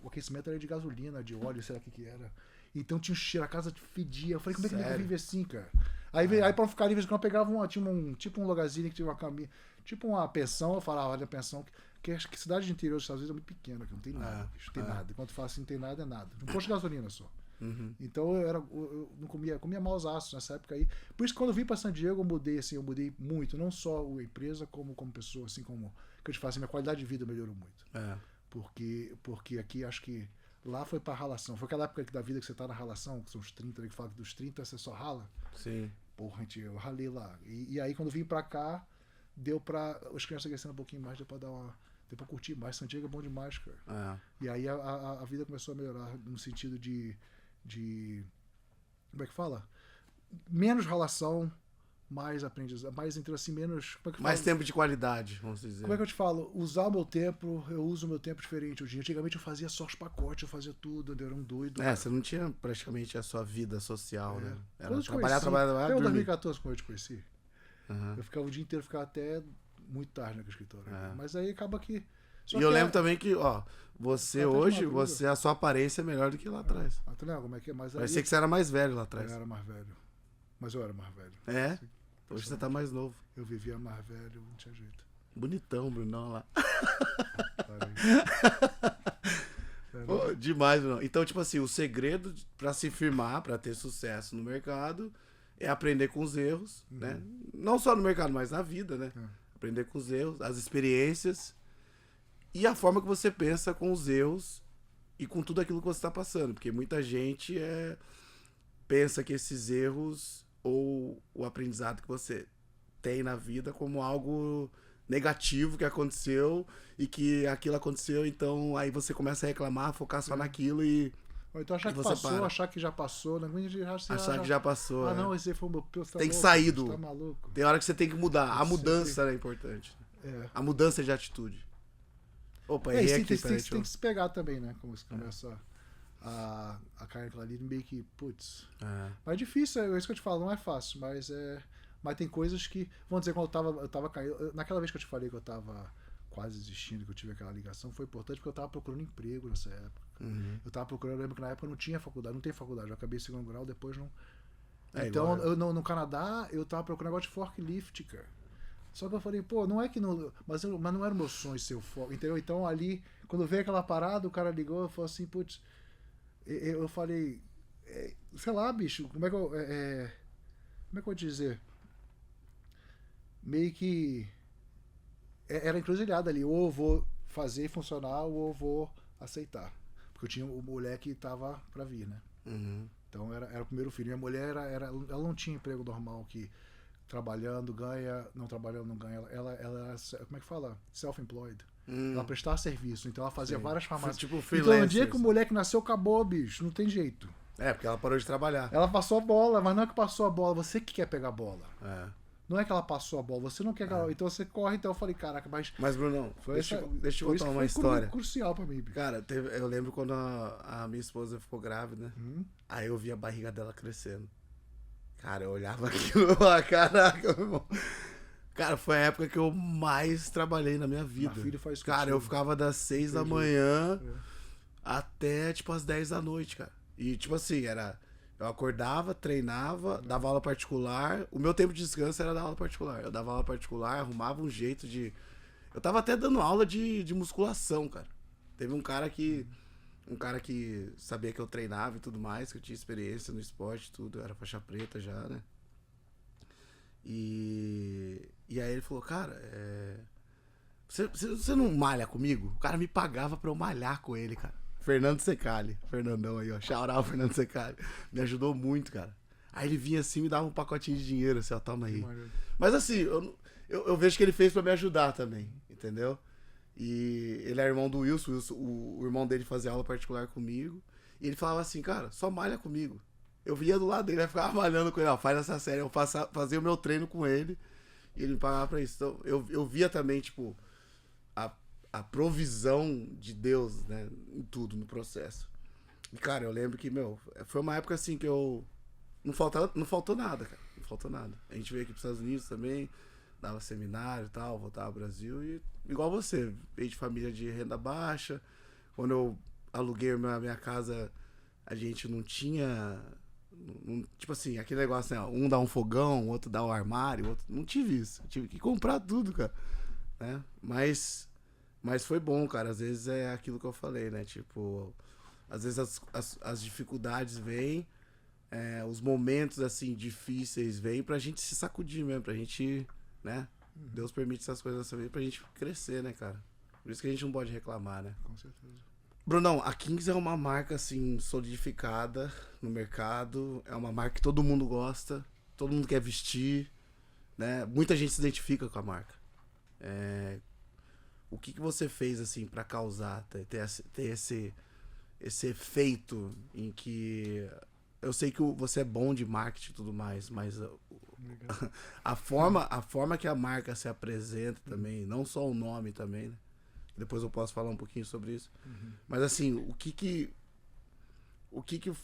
aquecimento era de gasolina, de óleo, sei lá o que era. Então tinha um cheiro, a casa fedia. Eu falei, como é que ele vive assim, cara? Aí pra ficar livre, eu pegava tinha tipo um lugarzinho que tinha uma caminha, tipo uma pensão, eu falava, olha a pensão, que acho que cidade de interior dos Estados Unidos é muito pequena, que não tem nada, bicho, não tem nada. Quando tu fala assim, não tem nada, é nada. Um posto de gasolina só. Então eu não comia maus aços nessa época aí. Por isso que quando eu vim para San Diego, eu mudei muito, não só a empresa, como pessoa, assim como que eu te falo, assim, minha qualidade de vida melhorou muito. Porque aqui acho que lá foi pra ralação. Foi aquela época da vida que você tá na ralação, que são os 30, que fala que dos 30 você só rala. Sim. Porra, gente, eu ralei lá. E aí quando eu vim pra cá, deu pra. Os crianças crescendo um pouquinho mais, deu pra curtir mais. San Diego é bom demais, cara. E aí a vida começou a melhorar no sentido de. Como é que fala? Menos relação, mais aprendizado, mais entre assim, menos. Como é que Mais fala? tempo de qualidade, vamos dizer. Como é que eu te falo? Usar o meu tempo, eu uso o meu tempo diferente hoje. Antigamente eu fazia só os pacotes, eu fazia tudo, eu era um doido. Você não tinha praticamente a sua vida social, né? Era Quando eu te trabalhar, até o dormir. 2014, quando eu te conheci, eu ficava o dia inteiro, ficava até muito tarde no escritório. Mas aí acaba que. E eu lembro também que, você Até de hoje, madruga. a sua aparência é melhor do que lá atrás. Tu lembra como é que é? Mas aí Parecia que você era mais velho lá eu atrás. era mais velho. Mas eu era mais velho. Hoje você tá mais novo. Eu vivia mais velho, não tinha jeito. Bonitão, Brunão lá. Parei. Demais, Brunão. Então, tipo assim, o segredo pra se firmar, pra ter sucesso no mercado, é aprender com os erros, né? Não só no mercado, mas na vida, né? Aprender com os erros, as experiências e a forma que você pensa com os erros e com tudo aquilo que você está passando. Porque muita gente pensa que esses erros ou o aprendizado que você tem na vida como algo negativo que aconteceu e que aquilo aconteceu, então aí você começa a reclamar, focar só naquilo e Ou então achar E que você passou, para. achar que já passou, né? achar que já passou. Ah, né? não, esse aí foi o meu. Tá Tem que louco, sair você do- Tá maluco. Tem hora que você tem que mudar. A Você mudança é importante. É. A mudança de atitude. Opa, É, e errei tem, aqui, tem, peraí, tem, tem que se pegar também, né? Como você começa a cair naquela ali, meio que, putz. Mas é difícil, é isso que eu te falo, não é fácil, mas é. Mas tem coisas que. Vamos dizer, quando eu tava caindo. Naquela vez que eu te falei que eu tava quase desistindo, que eu tive aquela ligação, foi importante porque eu tava procurando emprego nessa época. Eu tava procurando, eu lembro que na época eu não tinha faculdade, não tem faculdade, eu acabei segundo grau, depois não. Então, igual no Canadá, eu tava procurando negócio de forklift, cara. Só que eu falei, pô, não é que não. Mas não era o meu sonho ser o fork, entendeu? Então ali, quando veio aquela parada, o cara ligou e falou assim, putz. Eu falei, sei lá, bicho, como é que eu. Como é que eu vou dizer? Meio que era encruzilhada ali, ou eu vou fazer funcionar, ou eu vou aceitar. Porque eu tinha o moleque que tava pra vir, né? Uhum. Então era o primeiro filho. Minha mulher ela não tinha emprego normal que trabalhando ganha, não trabalhando não ganha. Ela era, como é que fala? Self-employed. Ela prestava serviço, então ela fazia Sim. várias farmácias. Tipo Então no freelancer, dia que o assim. moleque nasceu, acabou, bicho. Não tem jeito. É, porque ela parou de trabalhar. Ela passou a bola, mas não é que passou a bola, você que quer pegar a bola. É. Não é que ela passou a bola, você não quer que ela. Então você corre, então eu falei, caraca, Mas, Brunão, foi deixa essa, eu por isso contar que uma história. Crucial pra mim, bicho. Cara, eu lembro quando a minha esposa ficou grávida, aí eu vi a barriga dela crescendo. Cara, eu olhava aquilo e falava, caraca, meu irmão. Cara, foi a época que eu mais trabalhei na minha vida. Meu filho faz Cara, eu contigo. ficava das 6 da manhã até, tipo, as 10 da noite, cara. E, tipo assim, eu acordava, treinava, dava aula particular. O meu tempo de descanso era dar aula particular. Eu dava aula particular, arrumava um jeito de... Eu tava até dando aula de musculação, cara. Teve um cara que sabia que eu treinava e tudo mais, que eu tinha experiência no esporte e tudo. Eu era faixa preta já, né? E aí ele falou, cara, você não malha comigo? O cara me pagava pra eu malhar com ele, cara. Fernando Secali. Fernandão aí, ó. Shout out, Fernando Secali. Me ajudou muito, cara. Aí ele vinha assim e me dava um pacotinho de dinheiro, assim, ó, toma aí. Mas assim, eu vejo que ele fez pra me ajudar também, entendeu? E ele é irmão do Wilson, o irmão dele fazia aula particular comigo. E ele falava assim, cara, só malha comigo. Eu via do lado dele, eu ficava malhando com ele, ó, faz essa série. Eu fazia o meu treino com ele e ele me pagava pra isso. Então eu via também, tipo, a provisão de Deus, né, em tudo, no processo. E, cara, eu lembro que, meu, foi uma época assim que eu... Não faltou nada, cara. Não faltou nada. A gente veio aqui pros Estados Unidos também, dava seminário e tal, voltava ao Brasil e igual você, veio de família de renda baixa. Quando eu aluguei a minha casa, a gente não tinha... tipo assim, aquele negócio, né? Um dá um fogão, o outro dá um armário, o outro... Não tive isso. Eu tive que comprar tudo, cara. Né? Mas foi bom, cara. Às vezes é aquilo que eu falei, né? Tipo, às vezes as dificuldades vêm, os momentos, assim, difíceis vêm pra gente se sacudir mesmo, pra gente, né? Deus permite essas coisas também pra gente crescer, né, cara? Por isso que a gente não pode reclamar, né? Com certeza. Brunão, a Kings é uma marca, assim, solidificada no mercado. É uma marca que todo mundo gosta, todo mundo quer vestir, né? Muita gente se identifica com a marca. O que você fez, assim, pra causar, ter esse efeito em que... Eu sei que você é bom de marketing e tudo mais, mas a forma que a marca se apresenta também, não só o nome também, né? Depois eu posso falar um pouquinho sobre isso. Mas assim,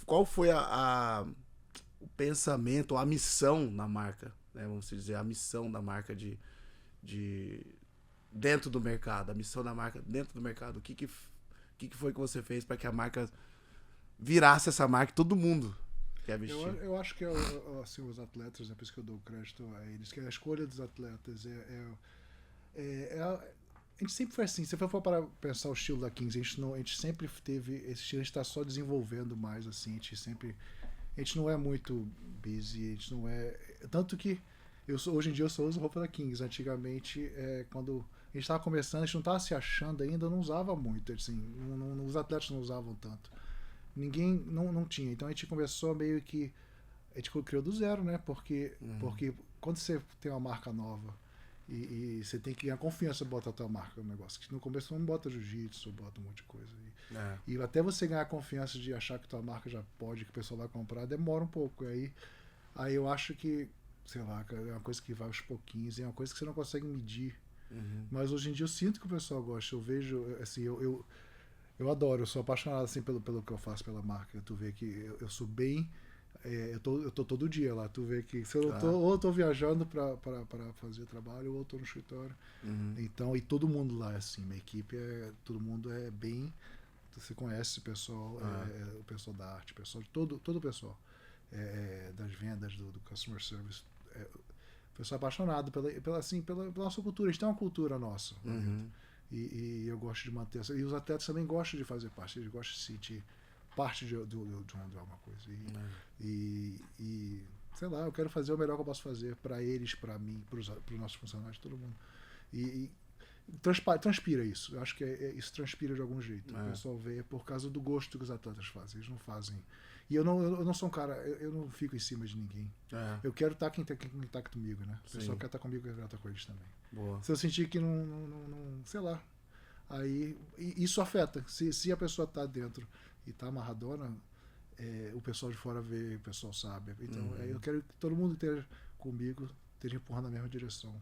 qual foi o pensamento, a missão na marca, né? Vamos dizer, a missão da marca de dentro do mercado, a missão da marca dentro do mercado. O que foi que você fez para que a marca virasse essa marca que todo mundo quer vestir? Eu acho que assim, os atletas, é por isso que eu dou crédito a eles, que a escolha dos atletas a gente sempre foi assim, se for para pensar o estilo da Kings, a gente sempre teve esse estilo, a gente está só desenvolvendo mais, assim, a gente não é muito busy, a gente não é, tanto que hoje em dia eu só uso roupa da Kings, antigamente, quando a gente estava começando, a gente não estava se achando ainda, eu não usava muito, assim, os atletas não usavam tanto, ninguém, não tinha, então a gente começou meio que, a gente criou do zero, né, porque quando você tem uma marca nova, e você tem que ganhar confiança, bota a tua marca no negócio. Que no começo você não bota jiu-jitsu, bota um monte de coisa. E até você ganhar confiança de achar que tua marca já pode, que o pessoal vai comprar, demora um pouco. Aí eu acho que, sei lá, é uma coisa que vai aos pouquinhos, é uma coisa que você não consegue medir. Mas hoje em dia eu sinto que o pessoal gosta. Eu vejo, assim, eu adoro, eu sou apaixonado assim, pelo que eu faço pela marca. Tu vê que eu sou bem... eu tô todo dia lá, tu vê que se eu tô, ou eu tô viajando pra fazer trabalho ou eu tô no escritório. Então, e todo mundo lá, assim, minha equipe, todo mundo é bem, você conhece o pessoal, o pessoal da arte, o pessoal, todo o pessoal das vendas, do customer service, o pessoal apaixonado pela nossa cultura. A gente tem uma cultura nossa, e eu gosto de manter essa, e os atletas também gostam de fazer parte, eles gostam de se sentir parte de alguma coisa. sei lá, eu quero fazer o melhor que eu posso fazer pra eles, pra mim, pros nossos funcionários, todo mundo. E transpira isso. Eu acho que isso transpira de algum jeito. O pessoal vê por causa do gosto que os atletas fazem. Eles não fazem. E eu não sou um cara, eu não fico em cima de ninguém. Eu quero estar quem tá comigo, né? O pessoal quer estar comigo, eu quero estar com eles também. Boa. Se eu sentir que não sei lá, aí isso afeta. Se a pessoa tá dentro e tá amarradona, o pessoal de fora vê, o pessoal sabe. Então eu quero que todo mundo esteja comigo, esteja empurrando na mesma direção.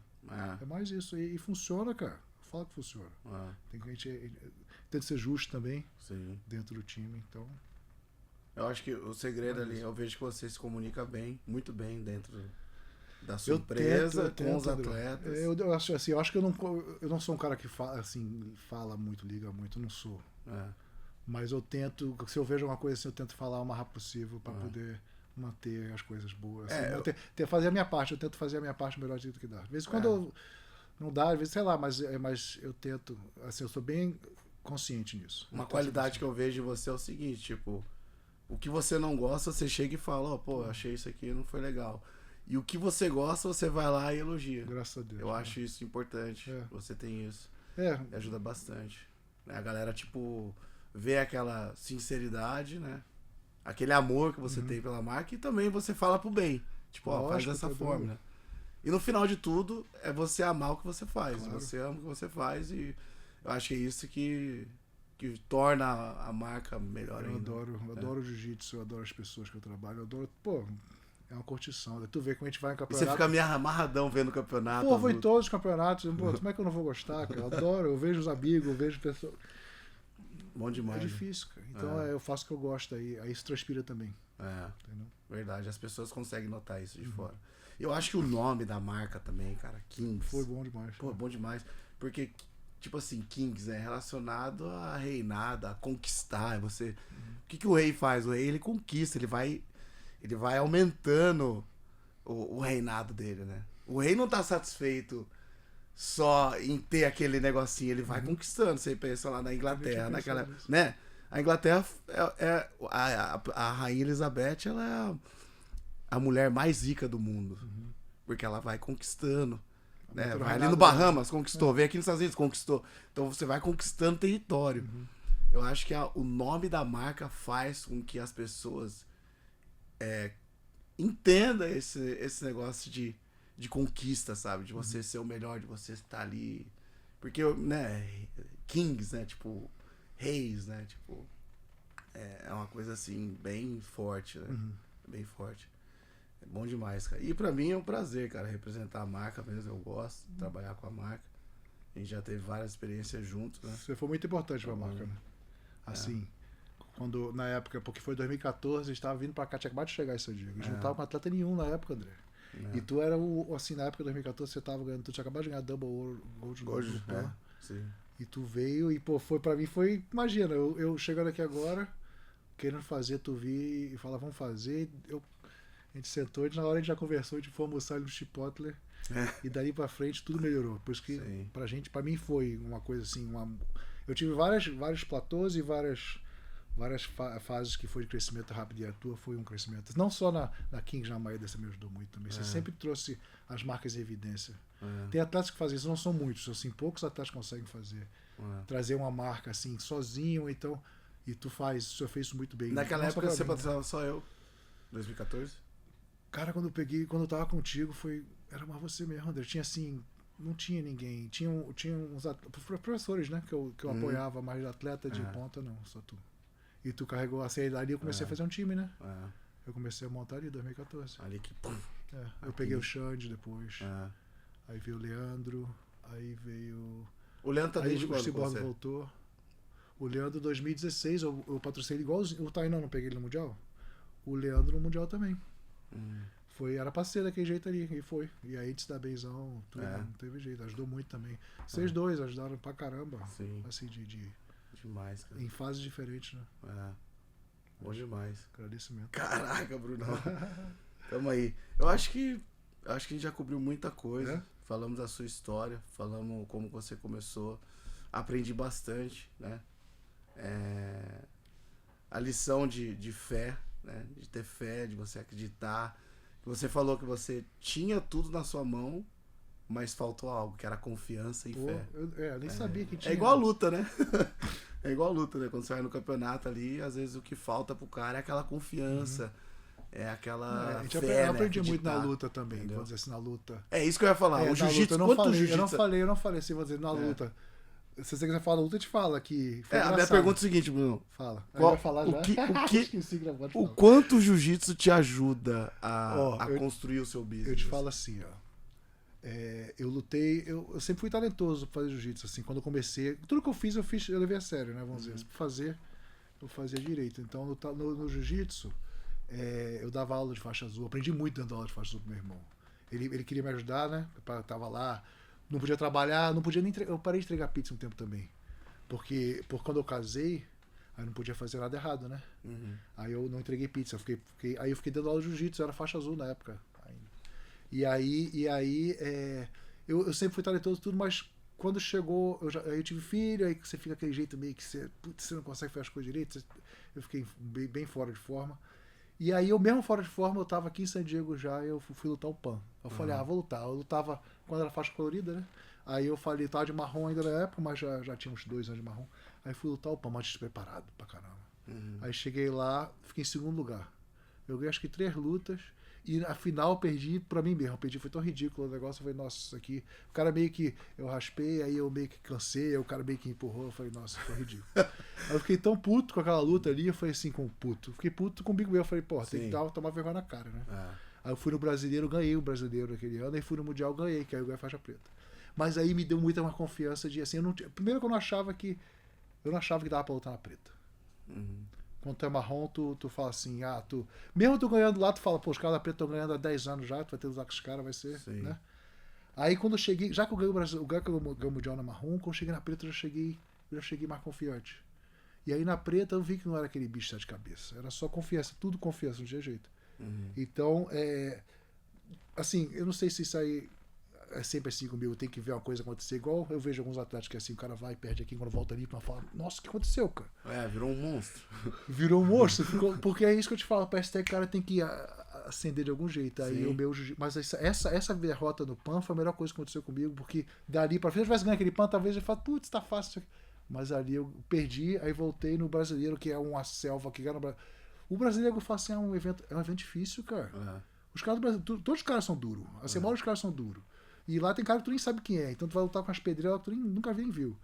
É mais isso. E funciona, cara. Fala que funciona. Tem que a gente tenta ser justo também dentro do time. Então, eu acho que o segredo ali, eu vejo que você se comunica bem, muito bem dentro da sua empresa, com os atletas. Eu acho assim, eu não sou um cara que fala muito, liga muito, eu não sou. Mas eu tento, se eu vejo alguma coisa assim, eu tento falar o mais rápido possível para poder manter as coisas boas. Assim, fazer a minha parte, eu tento fazer a minha parte o melhor jeito que dá. Às vezes quando não dá, às vezes, sei lá, mas eu tento, assim, eu sou bem consciente nisso. Uma qualidade que eu vejo em você é o seguinte, tipo, o que você não gosta, você chega e fala, pô, achei isso aqui, não foi legal. E o que você gosta, você vai lá e elogia. Graças a Deus. Eu acho isso importante. Você tem isso. E ajuda bastante. A galera, tipo, vê aquela sinceridade, né? Aquele amor que você tem pela marca e também você fala pro bem. Tipo, faz dessa forma, né? E no final de tudo, é você amar o que você faz. Claro. Você ama o que você faz e eu acho que é isso que torna a marca melhor ainda. Eu adoro o jiu-jitsu, eu adoro as pessoas que eu trabalho, eu adoro, pô, é uma curtição. Tu vê como a gente vai em campeonato. E você fica meio amarradão vendo o campeonato. Pô, vou em todos os campeonatos, pô, como é que eu não vou gostar, cara? Eu adoro, eu vejo os amigos, eu vejo pessoas. Bom demais. É difícil, cara. Então eu faço o que eu gosto aí isso transpira também. Entendeu? Verdade, as pessoas conseguem notar isso de fora. Eu acho que o nome da marca também, cara, Kings. Foi bom demais. Pô, bom demais. Porque, tipo assim, Kings é relacionado a reinado, a conquistar. Você... O que o rei faz? O rei, ele conquista, ele vai aumentando o reinado dele, né? O rei não tá satisfeito só em ter aquele negocinho, ele vai conquistando. Você pensa lá na Inglaterra, naquela, né? A Inglaterra a Rainha Elizabeth, ela é a mulher mais rica do mundo. Porque ela vai conquistando. Né? Vai ali no Bahamas, conquistou. Veio aqui nos Estados Unidos, conquistou. Então você vai conquistando território. Eu acho que o nome da marca faz com que as pessoas entendam esse negócio de conquista, sabe? De você ser o melhor, de você estar ali. Porque, né, Kings, né? Tipo, reis, né? Tipo, é uma coisa assim, bem forte, né? Bem forte. É bom demais, cara. E pra mim é um prazer, cara, representar a marca mesmo. Eu gosto de trabalhar com a marca. A gente já teve várias experiências juntos, né? Você foi muito importante pra marca, né? Assim, quando, na época, porque foi 2014, a gente tava vindo pra cá, tinha acabado de chegar esse dia. A gente não tava com atleta nenhum na época, André. E tu era assim, na época de 2014, você tava ganhando, tu tinha acabado de ganhar Double Gold. Sim. E tu veio e, pô, pra mim foi, imagina, eu chegando aqui agora, querendo fazer, tu vir e falar, vamos fazer, a gente sentou, na hora a gente já conversou, a gente foi almoçar ali no Chipotle, e daí pra frente tudo melhorou. Por isso que pra mim foi uma coisa assim, eu tive vários platôs e várias fases que foi de crescimento rápido, e a tua foi um crescimento. Não só na Kings, na Maeda, você me ajudou muito também. Você sempre trouxe as marcas em evidência. Tem atletas que fazem isso, não são muitos, assim, poucos atletas conseguem fazer. Trazer uma marca assim, sozinho, então, e tu fez isso muito bem. Naquela época você patrocinava só eu, 2014? Cara, quando eu tava contigo, era mais você mesmo, André. Tinha assim, não tinha ninguém. Tinha uns professores, né, que eu apoiava, mais atleta de ponta, não, só tu. E tu carregou a série ali, eu comecei a fazer um time, né? Eu comecei a montar ali em 2014. Ali que... eu peguei o Xande depois. Aí veio o Leandro. Aí veio... O Leandro tá desde quando? O Ciborgue voltou. O Leandro, 2016, eu patrocinei ele igualzinho. O Tainan não peguei ele no Mundial? O Leandro no Mundial também. Era pra ser daquele jeito ali, e foi. E aí te dá benzão, tudo, não teve jeito. Ajudou muito também. Vocês dois ajudaram pra caramba. Sim. Assim, demais, cara. Em fases diferentes, né? Bom demais. Agradecimento. Caraca, Brunão. Tamo aí. Eu acho que a gente já cobriu muita coisa. Falamos da sua história, falamos como você começou. Aprendi bastante, né? A lição de fé, né? De ter fé, de você acreditar, Você falou que você tinha tudo na sua mão, mas faltou algo, que era confiança e fé. Eu nem sabia que tinha. É igual a luta, né? É igual a luta, né? Quando você vai no campeonato ali, às vezes o que falta pro cara é aquela confiança. É aquela A gente fé, aprendi né? muito na Acreditar, luta também, entendeu? vamos dizer assim, na luta. É isso que eu ia falar. O na jiu-jitsu, luta, quanto eu jiu-jitsu... não falei assim, vou dizer, na luta. Se você quiser falar da luta, eu te falo aqui. Foi a minha engraçado. pergunta é o seguinte, Bruno. Fala. Qual- Vai falar o já? que- Esqueci que pode O falar. quanto o jiu-jitsu te ajuda a Eu- construir o seu business? Eu te falo assim, ó. Eu lutei, eu sempre fui talentoso pra fazer jiu-jitsu, assim, quando eu comecei, tudo que eu fiz, eu levei a sério, né, vamos dizer, pra fazer, eu fazia direito. Então, no jiu-jitsu, eu dava aula de faixa azul, aprendi muito dando aula de faixa azul pro meu irmão. Ele queria me ajudar, né, tava lá, não podia trabalhar, não podia nem eu parei de entregar pizza um tempo também, porque quando eu casei, aí não podia fazer nada errado, né, aí eu não entreguei pizza, aí eu fiquei dando aula de jiu-jitsu, era faixa azul na época ainda. E aí eu sempre fui talentoso tudo, mas quando chegou, eu tive filho, aí você fica aquele jeito meio que você não consegue fazer as coisas direito, eu fiquei bem fora de forma. E aí eu mesmo fora de forma, eu tava aqui em San Diego já, eu fui lutar o PAN. Eu falei, vou lutar. Eu lutava quando era faixa colorida, né? Aí eu falei, tava de marrom ainda na época, mas já tinha uns 2 anos de marrom. Aí fui lutar o PAN, mas despreparado pra caramba. Aí cheguei lá, fiquei em segundo lugar. Eu ganhei acho que 3 lutas. E na final eu perdi pra mim mesmo. Eu perdi, foi tão ridículo o negócio. Eu falei, nossa, isso aqui. O cara meio que. Eu raspei, aí eu meio que cansei, aí o cara meio que empurrou. Eu falei, nossa, foi ridículo. Aí eu fiquei tão puto com aquela luta ali. Eu falei assim, com puto. Fiquei puto comigo mesmo. Eu falei, pô, tem que tomar vergonha na cara, né? Aí eu fui no brasileiro, ganhei o brasileiro naquele ano. Aí fui no mundial, ganhei, que aí eu ganhei a faixa preta. Mas aí me deu muita uma confiança de assim. Primeiro que eu não achava que. Eu não achava que dava pra lutar na preta. Quando tu é marrom, tu fala assim, mesmo tu ganhando lá, tu fala, pô, os caras da preta estão ganhando há 10 anos já, tu vai ter que usar com os caras, vai ser, né? Aí quando eu cheguei, já que eu ganhei o mundial na marrom, quando eu cheguei na preta, eu já cheguei mais confiante. E aí na preta eu vi que não era aquele bicho de cabeça, era só confiança, tudo confiança, não tinha jeito. Então, assim, eu não sei se isso aí é sempre assim comigo, tem que ver uma coisa acontecer, igual eu vejo alguns atletas que assim, o cara vai, perde aqui, quando volta ali, fala, nossa, o que aconteceu, cara? Virou um monstro. Virou um monstro, porque é isso que eu te falo, parece que o cara tem que acender de algum jeito. Aí o meu mas essa derrota no PAN foi a melhor coisa que aconteceu comigo, porque dali pra frente, se eu tivesse ganho aquele PAN, talvez eu falo, putz, tá fácil. Mas ali eu perdi, aí voltei no brasileiro, que é uma selva que ganha no Brasil. O brasileiro, eu falo assim, é um evento difícil, cara. Os caras do Brasil, todos os caras são duros. Assim, a maioria dos caras são duros. E lá tem cara que tu nem sabe quem é. Então tu vai lutar com as pedreiras que tu nunca nem viu.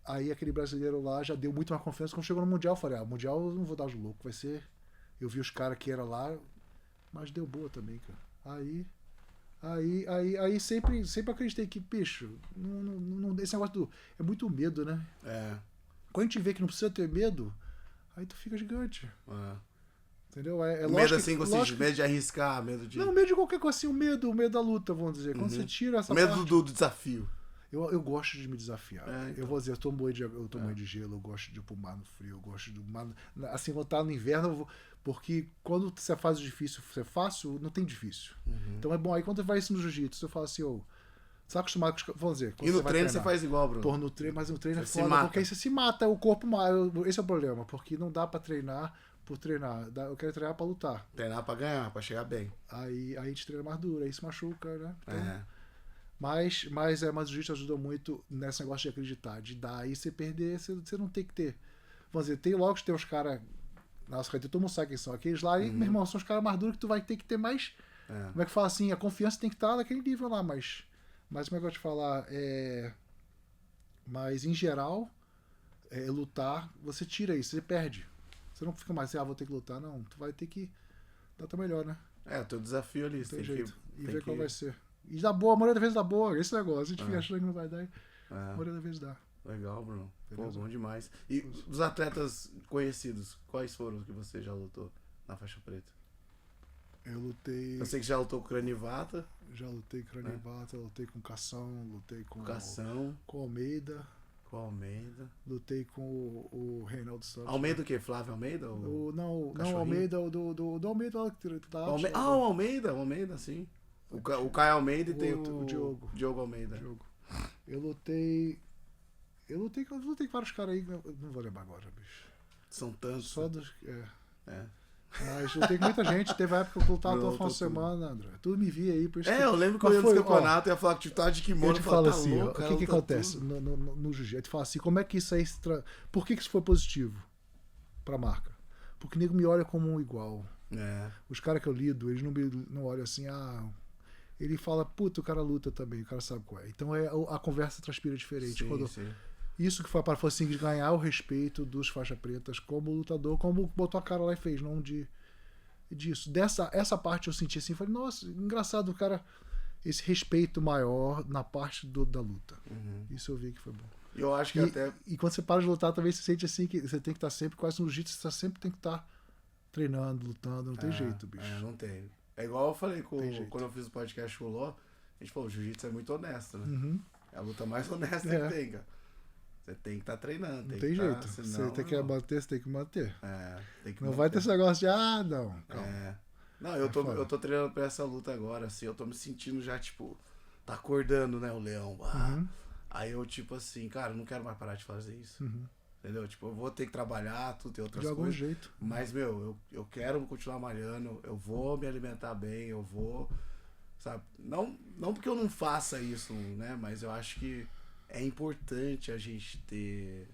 Aí aquele brasileiro lá já deu muito mais confiança. Quando chegou no Mundial, eu falei, Mundial eu não vou dar de louco. Vai ser... Eu vi os caras que eram lá, mas deu boa também, cara. Aí sempre acreditei que, bicho, esse negócio é muito medo, né? Quando a gente vê que não precisa ter medo, aí tu fica gigante. Entendeu? Medo assim, medo de arriscar, medo de... Não, medo de qualquer coisa assim, o medo da luta, vamos dizer. Quando você tira essa medo parte... do desafio. Eu gosto de me desafiar. Então. Eu vou dizer, eu tô morrendo de gelo, eu gosto de ir pro mar no frio, eu gosto de mar... Assim, quando tá no inverno, porque quando você faz o difícil ser fácil, não tem difícil. Então é bom. Aí quando você vai isso no jiu-jitsu, você fala assim, você tá acostumado com... Vamos dizer... E no treino você faz igual, Bruno? Pô, no treino, mas no treino você é foda, porque aí você se mata, o corpo... Esse é o problema, porque não dá pra treinar por treinar. Eu quero treinar pra lutar. Treinar pra ganhar, pra chegar bem. Aí a gente treina mais duro, aí se machuca, né? Então, mas o jiu-jitsu ajuda muito nesse negócio de acreditar, de dar. Aí você perder, você não tem que ter. Vamos dizer, logo tem os caras. Nossa, todo mundo sabe quem são aqueles lá, e, meu irmão, são os caras mais duros que tu vai ter que ter mais. Como é que fala assim? A confiança tem que estar naquele nível lá, mas como é que eu vou te falar? Mas em geral, lutar, você tira isso, você perde. Você não fica mais assim, vou ter que lutar, não. Tu vai ter que dar teu melhor, né? O teu desafio ali. Tem jeito. E ver qual vai ser. E dá boa, a maioria das vezes dá boa. Esse negócio, a gente fica achando que não vai dar, e a maioria das vezes dá. Legal, Bruno. Pô, bom demais. E dos atletas conhecidos, quais foram os que você já lutou na faixa preta? Eu lutei... Eu sei que já lutou com o Cranivata. Já lutei com o Cranivata, lutei com o Cação, lutei com o Almeida. Com o Almeida. Lutei com o Reinaldo Santos. Almeida o quê? Flávio Almeida? Não, Almeida, do Almeida lá da arte. O Almeida, sim. O Caio Almeida e tem o Diogo Almeida. Eu lutei com vários caras aí, não vou lembrar agora, bicho. São tantos. Só dos... Mas eu tenho muita gente. Teve a época que eu lutava Não, todo final de tá tudo. semana, André. Tu me via aí. Por isso Eu lembro que eu Mas ia nos foi, ó, campeonatos e ia falar que tu tava de eu kimono. te Eu falo falava, tá assim, ó, louco, o cara, que luta acontece tudo. no jiu-jitsu? Tu fala assim, como é que isso aí... Por que isso foi positivo pra marca? Porque o nego me olha como um igual. É, Os caras que eu lido, eles não olham assim, ele fala, puta, o cara luta também, o cara sabe qual é. Então a conversa transpira diferente. sim, Quando, sim. isso que foi para assim, de ganhar o respeito dos faixa pretas como lutador, como botou a cara lá e fez, não disso. Essa parte eu senti assim, falei, nossa, engraçado o cara, esse respeito maior na parte da luta. Uhum. Isso eu vi que foi bom. E eu acho que até... E quando você para de lutar, também você sente assim que você tem que estar sempre, quase no jiu-jitsu, você sempre tem que estar treinando, lutando, não tem jeito, bicho. É, não tem. É igual eu falei Tem jeito. quando eu fiz o podcast com o Ló, a gente falou, o jiu-jitsu é muito honesto, né? Uhum. É a luta mais honesta É. que tem, cara. Você tem que estar treinando. Não tem tem que jeito. Tá, senão, Você tem que manter, você tem que manter. É, tem que Não manter. vai ter esse negócio de, não, calma. É. Não, eu tô treinando pra essa luta agora, assim, eu tô me sentindo já, tipo, tá acordando, né, o leão. Uhum. Aí eu, tipo assim, cara, eu não quero mais parar de fazer isso. Uhum. Entendeu? Tipo, eu vou ter que trabalhar, tudo, tem outras De algum coisas. jeito. Mas, meu, eu quero continuar malhando, eu vou me alimentar bem, eu vou, sabe? Não porque eu não faça isso, né? Mas eu acho que é importante a gente ter...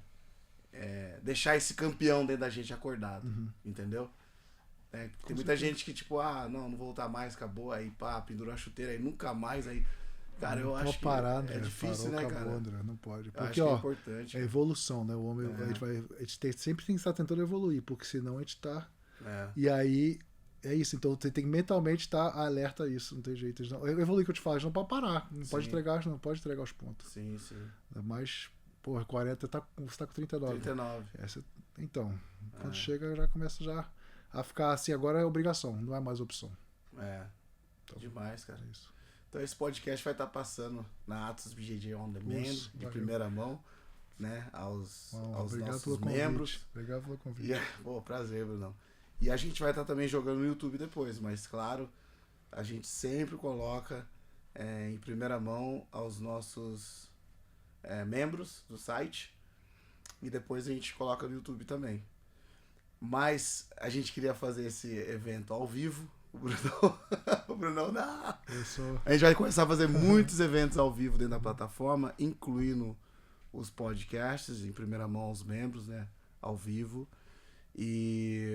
deixar esse campeão dentro da gente acordado, entendeu? Tem muita gente que, tipo, não vou voltar mais, acabou, aí pá, pendurou a chuteira, aí nunca mais, aí... Cara, eu acho que André, é difícil, parou, né, acabou, cara? André, não pode. Eu Porque, acho que é importante. é evolução, né? O homem, a gente sempre tem que estar tentando evoluir, porque senão a gente tá... E aí, é isso. Então você tem que mentalmente estar alerta a isso, não tem jeito. Não, evoluir que eu te falo, não pode parar, não pode entregar os pontos. Sim, sim. Mas, porra, 40, você tá com 39. 39. Então, quando chega, já começa a ficar assim, agora é obrigação, não é mais opção. Então, demais, cara. É isso. Então esse podcast vai estar passando na Atos BJJ On Demand, Isso, de valeu. primeira mão, né, aos Obrigado nossos pelo membros. convite. Obrigado pelo convite. Pô, prazer, Brunão. E a gente vai estar também jogando no YouTube depois, mas claro, a gente sempre coloca em primeira mão aos nossos membros do site e depois a gente coloca no YouTube também. Mas a gente queria fazer esse evento ao vivo. O Brunão, não. A gente vai começar a fazer muitos eventos ao vivo dentro da plataforma, incluindo os podcasts, em primeira mão aos membros, né, ao vivo. E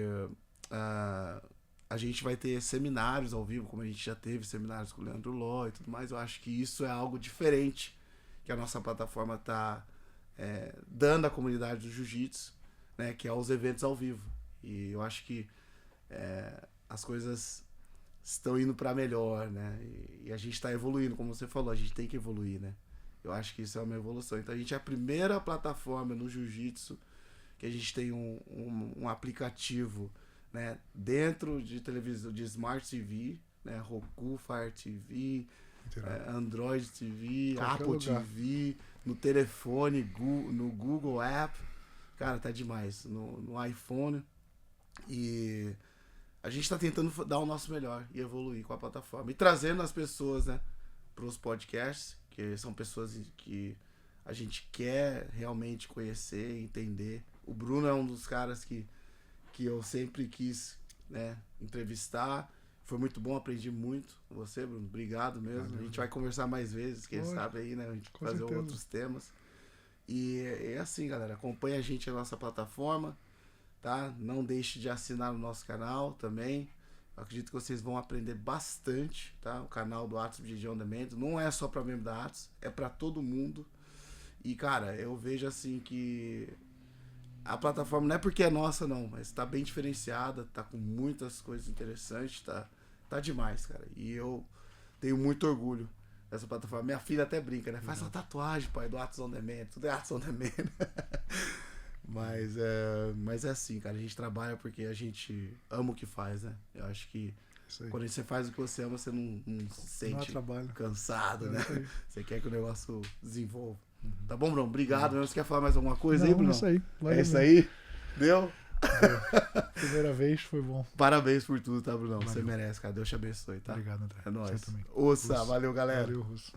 a gente vai ter seminários ao vivo, como a gente já teve seminários com o Leandro Ló e tudo mais. Eu acho que isso é algo diferente que a nossa plataforma está dando à comunidade do jiu-jitsu, né, que é os eventos ao vivo. E eu acho que as coisas estão indo para melhor, né? E a gente está evoluindo, como você falou, a gente tem que evoluir, né? Eu acho que isso é uma evolução. Então a gente é a primeira plataforma no jiu-jitsu que a gente tem um aplicativo, né, dentro de televisão, de Smart TV, né, Roku, Fire TV, Android TV, Qualquer Apple lugar. TV, no telefone, no Google App. Cara, tá demais. No iPhone. E a gente tá tentando dar o nosso melhor e evoluir com a plataforma. E trazendo as pessoas, né, pros podcasts, que são pessoas que a gente quer realmente conhecer, entender. O Bruno é um dos caras que eu sempre quis, né, entrevistar. Foi muito bom, aprendi muito com você, Bruno. Obrigado mesmo. Valeu, a gente vai conversar mais vezes, quem sabe aí, né? A gente fazer certeza. outros temas. E é assim, galera. Acompanhe a gente na nossa plataforma, tá? Não deixe de assinar o nosso canal também. Eu acredito que vocês vão aprender bastante, tá? O canal do Atos BJJ On Demand não é só para membro da Atos, é para todo mundo. E, cara, eu vejo assim que a plataforma não é porque é nossa, não, mas tá bem diferenciada, tá com muitas coisas interessantes, tá demais, cara. E eu tenho muito orgulho dessa plataforma. Minha filha até brinca, né? Faz uma tatuagem, pai, do Atos On Demand, tudo é Atos On Demand. Mas é assim, cara, a gente trabalha porque a gente ama o que faz, né? Eu acho que quando você faz o que você ama, você não se Não é sente trabalho. cansado, É né? isso aí. Você quer que o negócio desenvolva. Tá bom, Bruno? Obrigado. Você quer falar mais alguma coisa aí, Bruno? É isso aí. Valeu É isso mesmo. aí? Deu? Primeira vez foi bom. Parabéns por tudo, tá, Brunão? Você Valeu. merece, cara. Deus te abençoe, tá? Obrigado, André. É nóis. Você também. Ouça, Russo. valeu, galera. Valeu, Russo.